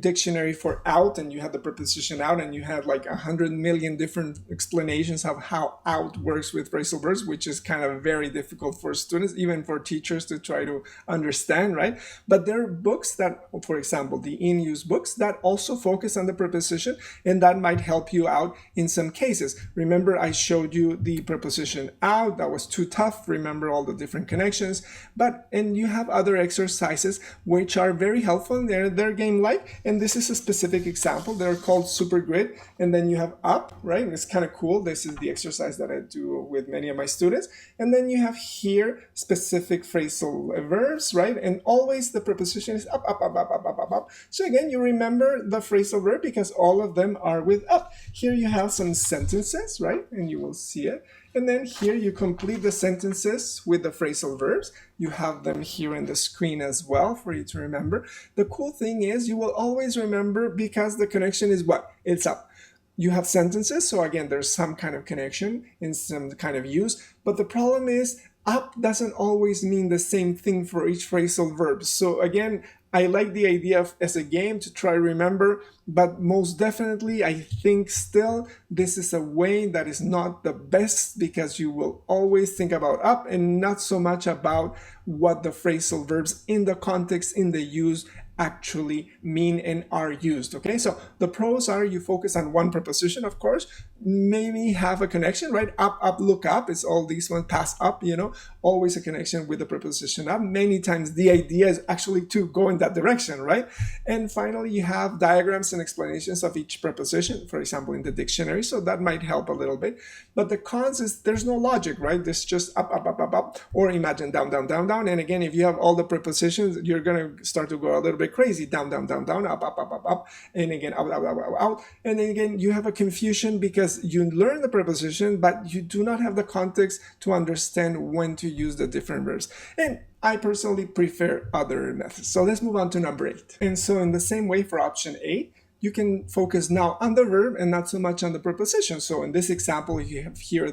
dictionary for out, and you had the preposition out, and you had like 100 million different explanations of how out works with phrasal verbs, which is kind of very difficult for students, even for teachers, to try to understand, right? But there are books that, for example, the in-use books that also focus on the preposition, and that might help you out in some cases. Remember, I showed you the preposition out. That was too tough. Remember all the different connections. And you have other exercises which are very helpful, and they're game-like, and this is a specific example. They're called super grid, and then you have up, right? It's kind of cool. This is the exercise that I do with many of my students. And then you have here specific phrasal verbs, right? And always the preposition is up, up, up, up, up, up, up, up. So again, you remember the phrasal verb because all of them are with up. Here you have some sentences, right? And you will see it. And then here you complete the sentences with the phrasal verbs. You have them here in the screen as well for you to remember. The cool thing is you will always remember because the connection is what? It's up. You have sentences, so again, there's some kind of connection in some kind of use. But the problem is up doesn't always mean the same thing for each phrasal verb. So again, I like the idea of as a game to try to remember, but most definitely I think still this is a way that is not the best because you will always think about up and not so much about what the phrasal verbs in the context, in the use actually mean and are used. Okay, so the pros are you focus on one preposition, of course, maybe have a connection, right? Up, up, look up. It's all these ones, pass up, you know, always a connection with the preposition up. Many times the idea is actually to go in that direction, right? And finally, you have diagrams and explanations of each preposition, for example, in the dictionary. So that might help a little bit. But the cons is there's no logic, right? It's just up, up, up, up, up, or imagine down, down, down, down. And again, if you have all the prepositions, you're going to start to go a little bit crazy. Down, down, down, down, up, up, up, up, up. And again, out, out, out, out, out. And then again, you have a confusion because you learn the preposition, but you do not have the context to understand when to use the different verbs. And I personally prefer other methods. So let's move on to number 8. And so in the same way for option 8, you can focus now on the verb and not so much on the preposition. So in this example, you have here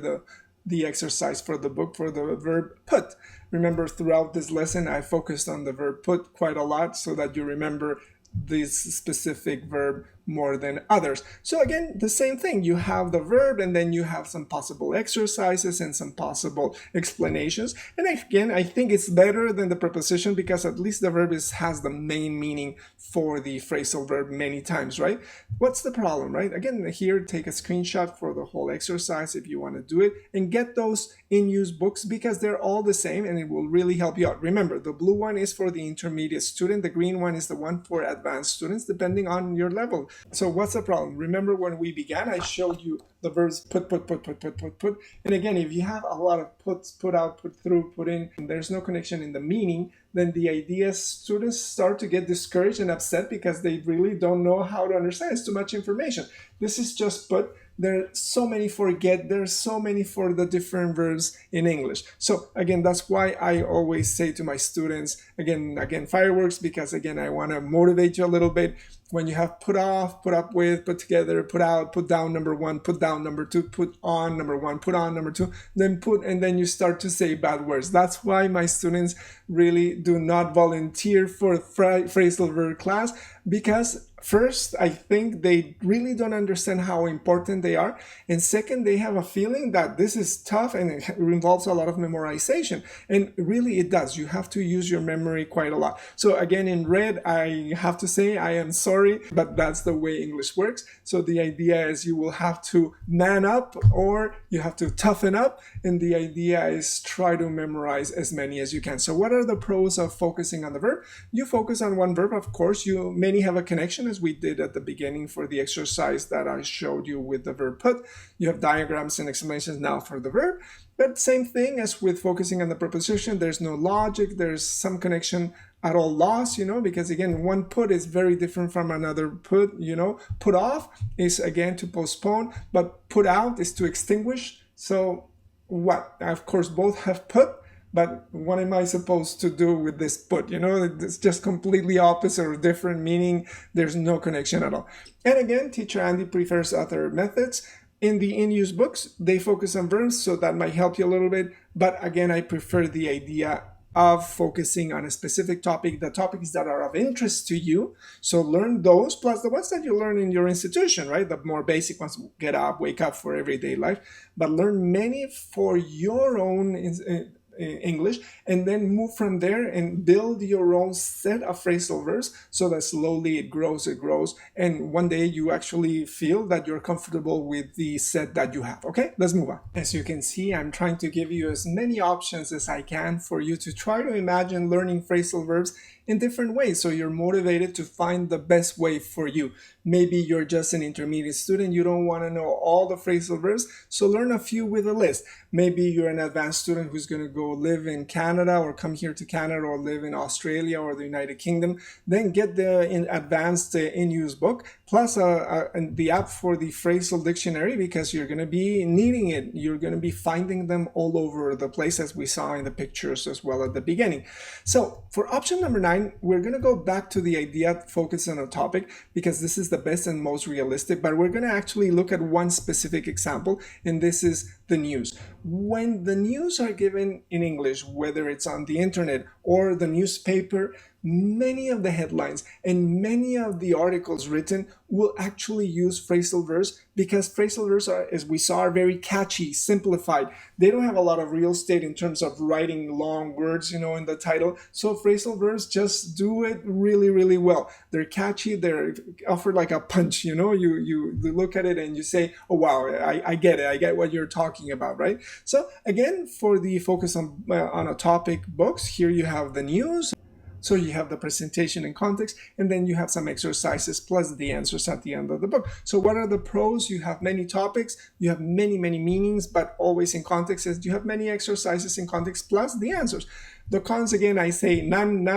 the exercise for the book for the verb put. Remember, throughout this lesson, I focused on the verb put quite a lot so that you remember this specific verb more than others. So again, the same thing. You have the verb and then you have some possible exercises and some possible explanations. And again, I think it's better than the preposition because at least the verb has the main meaning for the phrasal verb many times, right? What's the problem, right? Again, here, take a screenshot for the whole exercise if you want to do it and get those in-use books because they're all the same and it will really help you out. Remember, the blue one is for the intermediate student. The green one is the one for advanced students, depending on your level. So what's the problem? Remember when we began, I showed you the verbs put. And again, if you have a lot of puts, put out, put through, put in, and there's no connection in the meaning, then the idea is students start to get discouraged and upset because they really don't know how to understand. It's too much information. This is just put. There are so many for get. There's so many for the different verbs in English. So again, that's why I always say to my students, again, fireworks, because again, I want to motivate you a little bit. When you have put off, put up with, put together, put out, put down number 1, put down number 2, put on number 1, put on number 2, then put, and then you start to say bad words. That's why my students really do not volunteer for phrasal verb class because first, I think they really don't understand how important they are. And second, they have a feeling that this is tough and it involves a lot of memorization. And really it does. You have to use your memory quite a lot. So again, in red, I have to say I am sorry, but that's the way English works. So the idea is you will have to man up or you have to toughen up. And the idea is try to memorize as many as you can. So what are the pros of focusing on the verb? You focus on one verb, of course. Many have a connection as we did at the beginning for the exercise that I showed you with the verb put. You have diagrams and explanations now for the verb. But same thing as with focusing on the preposition. There's no logic. There's some connection at all loss, because again, one put is very different from another put, Put off is again to postpone, but put out is to extinguish. So what? Of course, both have put, but what am I supposed to do with this put? It's just completely opposite or different meaning. There's no connection at all. And again, Teacher Andy prefers other methods. In the in-use books, they focus on verbs, so that might help you a little bit. But again, I prefer the idea of focusing on a specific topic, the topics that are of interest to you. So learn those, plus the ones that you learn in your institution, right? The more basic ones, get up, wake up for everyday life. But learn many for your own English, and then move from there and build your own set of phrasal verbs so that slowly it grows, and one day you actually feel that you're comfortable with the set that you have. Okay, let's move on. As you can see, I'm trying to give you as many options as I can for you to try to imagine learning phrasal verbs in different ways, so you're motivated to find the best way for you. Maybe you're just an intermediate student, you don't want to know all the phrasal verbs, so learn a few with a list. Maybe you're an advanced student who's going to go live in Canada or come here to Canada or live in Australia or the United Kingdom. Then get the advanced in-use book plus the app for the phrasal dictionary, because you're going to be needing it. You're going to be finding them all over the place, as we saw in the pictures as well at the beginning. So for option number 9, we're going to go back to the idea, focus on a topic, because this is the best and most realistic, but we're going to actually look at one specific example, and this is the news. When the news are given in English, whether it's on the internet or the newspaper, many of the headlines and many of the articles written will actually use phrasal verbs, because phrasal verbs are, as we saw, are very catchy, simplified. They don't have a lot of real estate in terms of writing long words, in the title. So phrasal verbs just do it really, really well. They're catchy. They're offered like a punch. You look at it and you say, "Oh wow, I get it. I get what you're talking about," right? So again, for the focus on a topic books, here you have the news. So you have the presentation and context, and then you have some exercises plus the answers at the end of the book. So what are the pros? You have many topics, you have many, many meanings, but always in context, as you have many exercises in context plus the answers. The cons, again, I say none,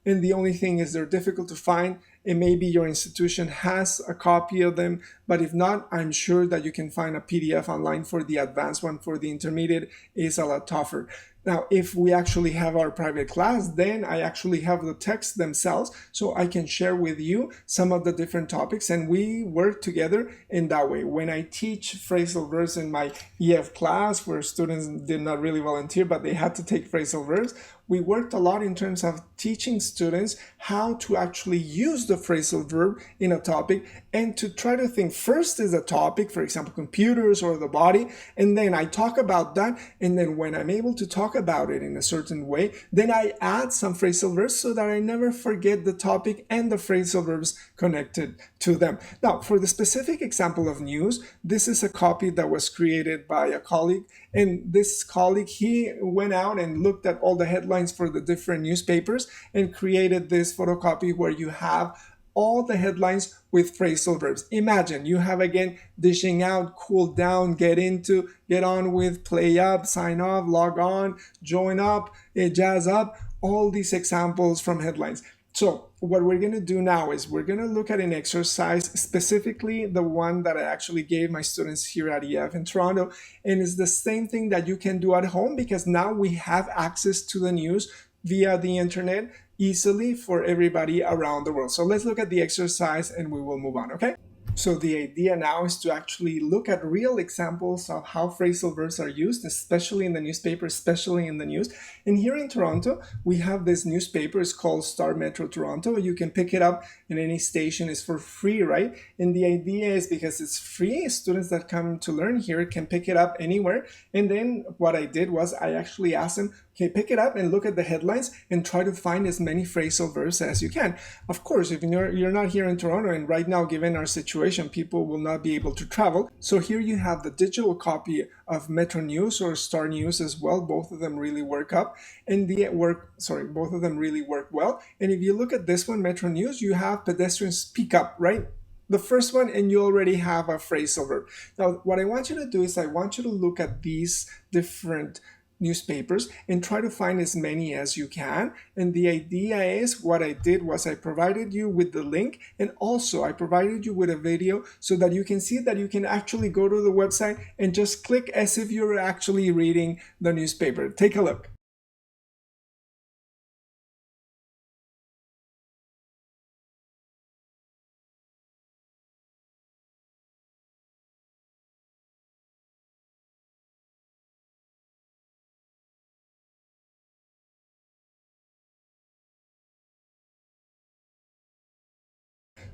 and the only thing is they're difficult to find, and maybe your institution has a copy of them, but if not, I'm sure that you can find a PDF online. For the advanced one. For the intermediate, is a lot tougher. Now, if we actually have our private class, then I actually have the texts themselves, so I can share with you some of the different topics, and we work together in that way. When I teach phrasal verbs in my EF class, where students did not really volunteer, but they had to take phrasal verbs, we worked a lot in terms of teaching students how to actually use the phrasal verb in a topic, and to try to think first is a topic, for example, computers or the body, and then I talk about that, and then when I'm able to talk about it in a certain way, then I add some phrasal verbs so that I never forget the topic and the phrasal verbs connected to them. Now, for the specific example of news, this is a copy that was created by a colleague, and this colleague, he went out and looked at all the headlines for the different newspapers and created this photocopy where you have all the headlines with phrasal verbs. Imagine you have, again, dishing out, cool down, get into, get on with, play up, sign off, log on, join up, jazz up, all these examples from headlines. So what we're going to do now is we're going to look at an exercise, specifically the one that I actually gave my students here at EF in Toronto, and it's the same thing that you can do at home, because now we have access to the news via the internet easily for everybody around the world. So let's look at the exercise and we will move on, okay? So the idea now is to actually look at real examples of how phrasal verbs are used, especially in the newspaper, especially in the news. And here in Toronto, we have this newspaper. It's called Star Metro Toronto. You can pick it up in any station. It's for free, right? And the idea is, because it's free, students that come to learn here can pick it up anywhere. And then what I did was I actually asked them, okay, pick it up and look at the headlines and try to find as many phrasal verbs as you can. Of course, if you're not here in Toronto, and right now, given our situation, people will not be able to travel. So here you have the digital copy of Metro News or Star News as well. Both of them really work up, and both of them really work well. And if you look at this one, Metro News, you have pedestrians speak up, right? The first one, and you already have a phrasal verb. Now, what I want you to do is I want you to look at these different newspapers and try to find as many as you can. And the idea is, what I did was I provided you with the link, and also I provided you with a video so that you can see that you can actually go to the website and just click as if you're actually reading the newspaper. Take a look.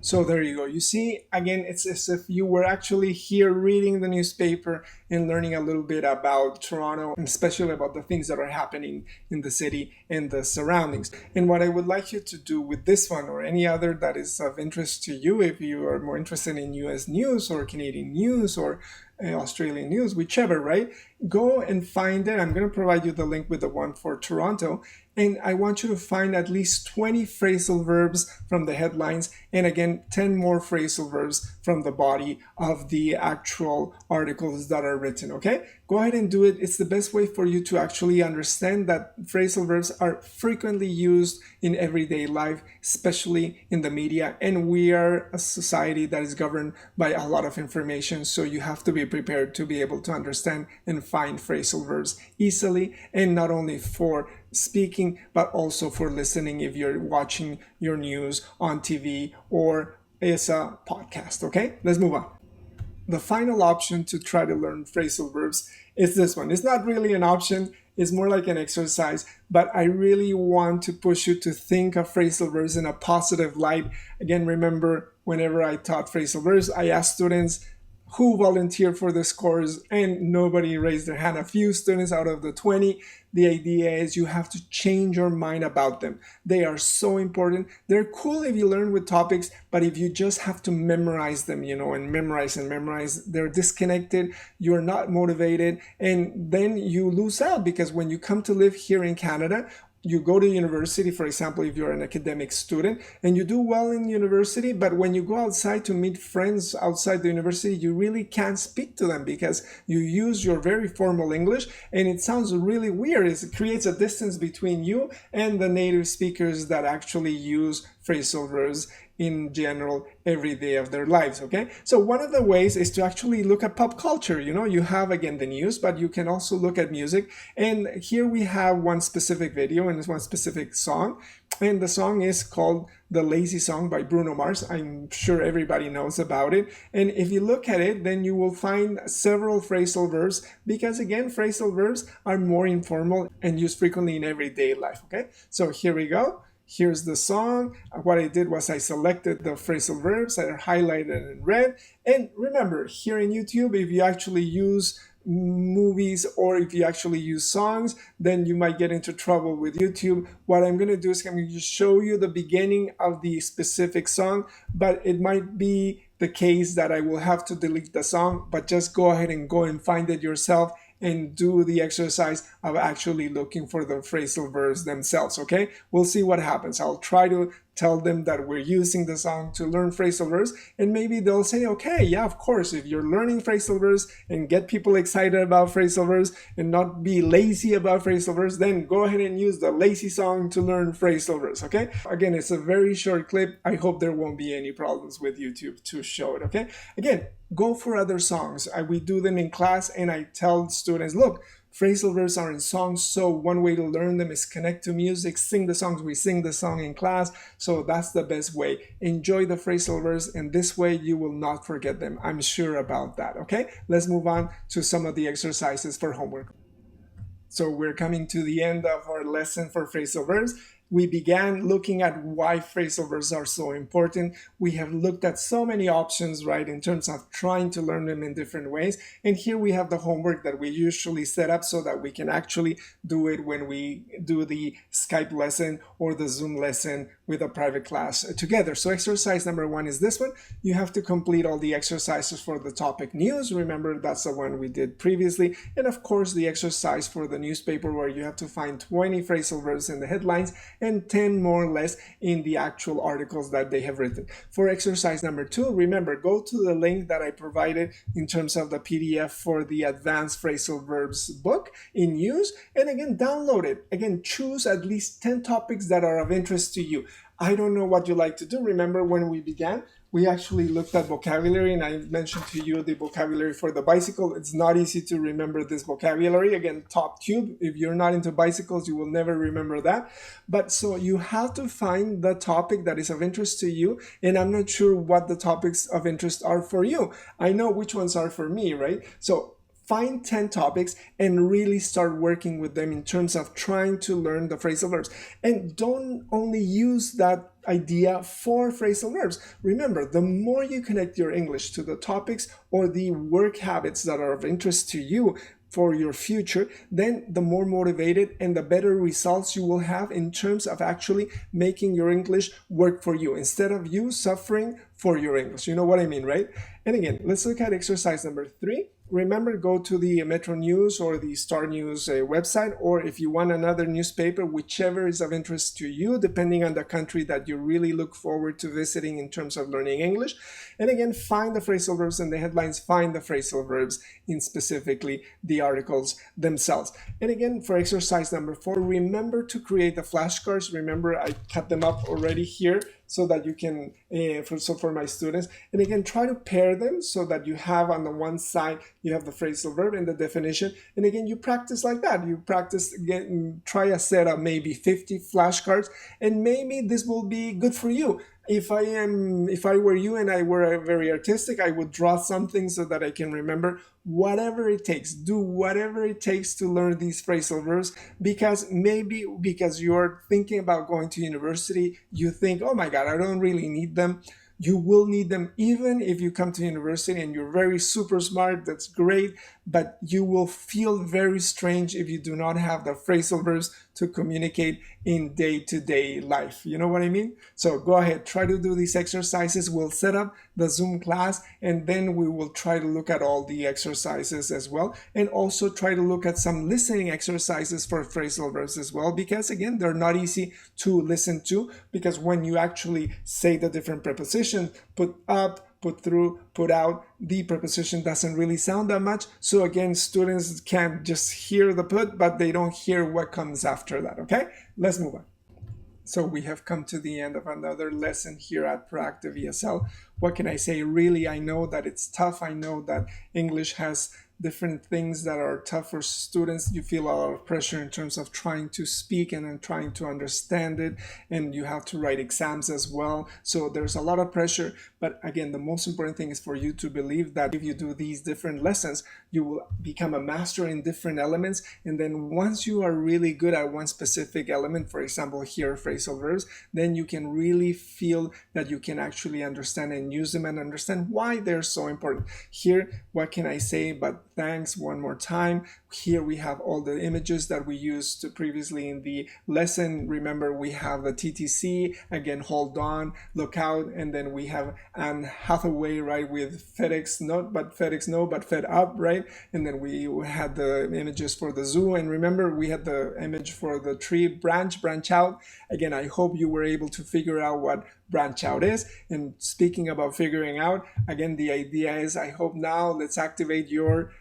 So there you go. You see, again, it's as if you were actually here reading the newspaper and learning a little bit about Toronto, and especially about the things that are happening in the city and the surroundings. And what I would like you to do with this one or any other that is of interest to you, if you are more interested in US news or Canadian news or Australian news, whichever, right? Go and find it. I'm going to provide you the link with the one for Toronto. And I want you to find at least 20 phrasal verbs from the headlines, and again, 10 more phrasal verbs from the body of the actual articles that are written, okay? Go ahead and do it. It's the best way for you to actually understand that phrasal verbs are frequently used in everyday life, especially in the media. And we are a society that is governed by a lot of information, so you have to be prepared to be able to understand and find phrasal verbs easily, and not only for speaking but also for listening if you're watching your news on TV or as a podcast. Okay, let's move on. The final option to try to learn phrasal verbs is this one. It's not really an option, it's more like an exercise, but I really want to push you to think of phrasal verbs in a positive light. Again, remember, whenever I taught phrasal verbs, I asked students who volunteered for this course, and nobody raised their hand. A few students out of the 20. The idea is you have to change your mind about them. They are so important. They're cool if you learn with topics, but if you just have to memorize them, and memorize, they're disconnected, you're not motivated, and then you lose out, because when you come to live here in Canada, you go to university, for example, if you're an academic student, and you do well in university, but when you go outside to meet friends outside the university, you really can't speak to them because you use your very formal English, and it sounds really weird. It creates a distance between you and the native speakers that actually use phrasal verbs in general every day of their lives, okay? So one of the ways is to actually look at pop culture. You have, again, the news, but you can also look at music. And here we have one specific video and one specific song. And the song is called The Lazy Song by Bruno Mars. I'm sure everybody knows about it. And if you look at it, then you will find several phrasal verbs, because again, phrasal verbs are more informal and used frequently in everyday life, okay? So here we go. Here's the song. What I did was I selected the phrasal verbs that are highlighted in red. And remember, here in YouTube, if you actually use movies or if you actually use songs, then you might get into trouble with YouTube. What I'm going to do is I'm going to show you the beginning of the specific song, but it might be the case that I will have to delete the song, but just go ahead and go and find it yourself and do the exercise of actually looking for the phrasal verbs themselves, okay? We'll see what happens. I'll try to tell them that we're using the song to learn phrasal verbs, and maybe they'll say, okay, yeah, of course, if you're learning phrasal verbs and get people excited about phrasal verbs and not be lazy about phrasal verbs, then go ahead and use the lazy song to learn phrasal verbs, okay? Again, it's a very short clip. I hope there won't be any problems with YouTube to show it, okay? Again, go for other songs. We do them in class, and I tell students, look, phrasal verbs are in songs, so one way to learn them is connect to music, sing the songs. We sing the song in class, so that's the best way. Enjoy the phrasal verbs, and this way you will not forget them. I'm sure about that, okay? Let's move on to some of the exercises for homework. So we're coming to the end of our lesson for phrasal verbs. We began looking at why phrasal verbs are so important. We have looked at so many options, right, in terms of trying to learn them in different ways. And here we have the homework that we usually set up so that we can actually do it when we do the Skype lesson or the Zoom lesson with a private class together. So exercise number 1 is this one. You have to complete all the exercises for the topic news. Remember, that's the one we did previously. And of course, the exercise for the newspaper, where you have to find 20 phrasal verbs in the headlines and 10 more or less in the actual articles that they have written. For exercise number 2, remember, go to the link that I provided in terms of the PDF for the Advanced Phrasal Verbs book in use, and again, download it. Again, choose at least 10 topics that are of interest to you. I don't know what you like to do. Remember, when we began, we actually looked at vocabulary, and I mentioned to you the vocabulary for the bicycle. It's not easy to remember this vocabulary. Again, top tube. If you're not into bicycles, you will never remember that. But so you have to find the topic that is of interest to you, and I'm not sure what the topics of interest are for you. I know which ones are for me, right? So find 10 topics and really start working with them in terms of trying to learn the phrasal verbs. And don't only use that idea for phrasal verbs. Remember, the more you connect your English to the topics or the work habits that are of interest to you for your future, then the more motivated and the better results you will have in terms of actually making your English work for you instead of you suffering for your English. You know what I mean, right? And again, let's look at exercise number 3. Remember, go to the Metro News or the Star News website, or if you want another newspaper, whichever is of interest to you, depending on the country that you really look forward to visiting in terms of learning English. And again, find the phrasal verbs in the headlines, find the phrasal verbs in specifically the articles themselves. And again, for exercise number 4, remember to create the flashcards. Remember, I cut them up already here so that you can, for my students. And again, try to pair them so that you have on the one side, you have the phrasal verb and the definition. And again, you practice like that. You practice again, try a set of maybe 50 flashcards, and maybe this will be good for you. If I were you and I were very artistic, I would draw something so that I can remember whatever it takes. Do whatever it takes to learn these phrasal verbs, because maybe because you're thinking about going to university, you think, oh my God, I don't really need them. You will need them even if you come to university and you're very super smart. That's great, but you will feel very strange if you do not have the phrasal verbs to communicate in day-to-day life. You know what I mean? So go ahead, try to do these exercises. We'll set up the Zoom class, and then we will try to look at all the exercises as well, and also try to look at some listening exercises for phrasal verbs as well, because again, they're not easy to listen to, because when you actually say the different prepositions, put up, put through, put out, the preposition doesn't really sound that much. So again, students can just hear the put, but they don't hear what comes after that, okay? Let's move on. So we have come to the end of another lesson here at Proactive ESL. What can I say? Really, I know that it's tough. I know that English has different things that are tough for students. You feel a lot of pressure in terms of trying to speak and then trying to understand it, and you have to write exams as well. So there's a lot of pressure, but again, the most important thing is for you to believe that if you do these different lessons, you will become a master in different elements, and then once you are really good at one specific element, for example here phrasal verbs, then you can really feel that you can actually understand and use them and understand why they're so important. Here, what can I say but thanks one more time. Here we have all the images that we used previously in the lesson. Remember, we have the TTC, again, hold on, look out, and then we have Anne Hathaway, right, with FedEx, not but FedEx, no, but Fed up, right? And then we had the images for the zoo, and remember, we had the image for the tree branch out. Again, I hope you were able to figure out what branch out is. And speaking about figuring out, again, the idea is, I hope now let's activate your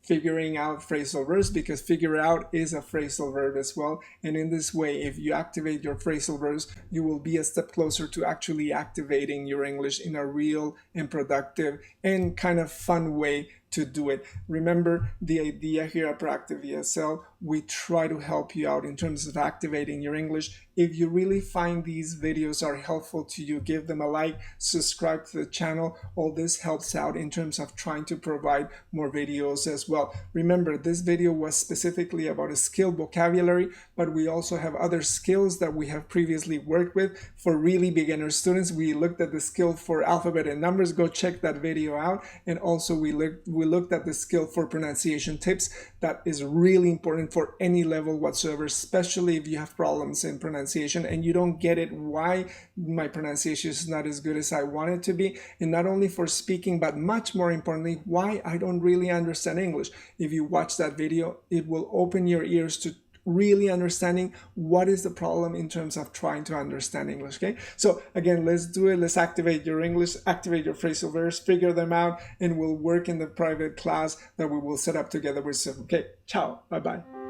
figuring out phrasal verbs, because figure out is a phrasal verb as well. And in this way, if you activate your phrasal verbs, you will be a step closer to actually activating your English in a real and productive and kind of fun way to do it. Remember, the idea here at Proactive ESL, we try to help you out in terms of activating your English. If you really find these videos are helpful to you, give them a like, subscribe to the channel. All this helps out in terms of trying to provide more videos as well. Remember, this video was specifically about a skill vocabulary, but we also have other skills that we have previously worked with for really beginner students. We looked at the skill for alphabet and numbers. Go check that video out. And also we looked at the skill for pronunciation tips. That is really important for any level whatsoever, especially if you have problems in pronunciation and you don't get it, why my pronunciation is not as good as I want it to be. And not only for speaking, but much more importantly, why I don't really understand English. If you watch that video, it will open your ears to really understanding what is the problem in terms of trying to understand English. Okay, so again, let's do it. Let's activate your English, activate your phrasal verbs, figure them out, and we'll work in the private class that we will set up together with Zoom. Okay, ciao, bye-bye.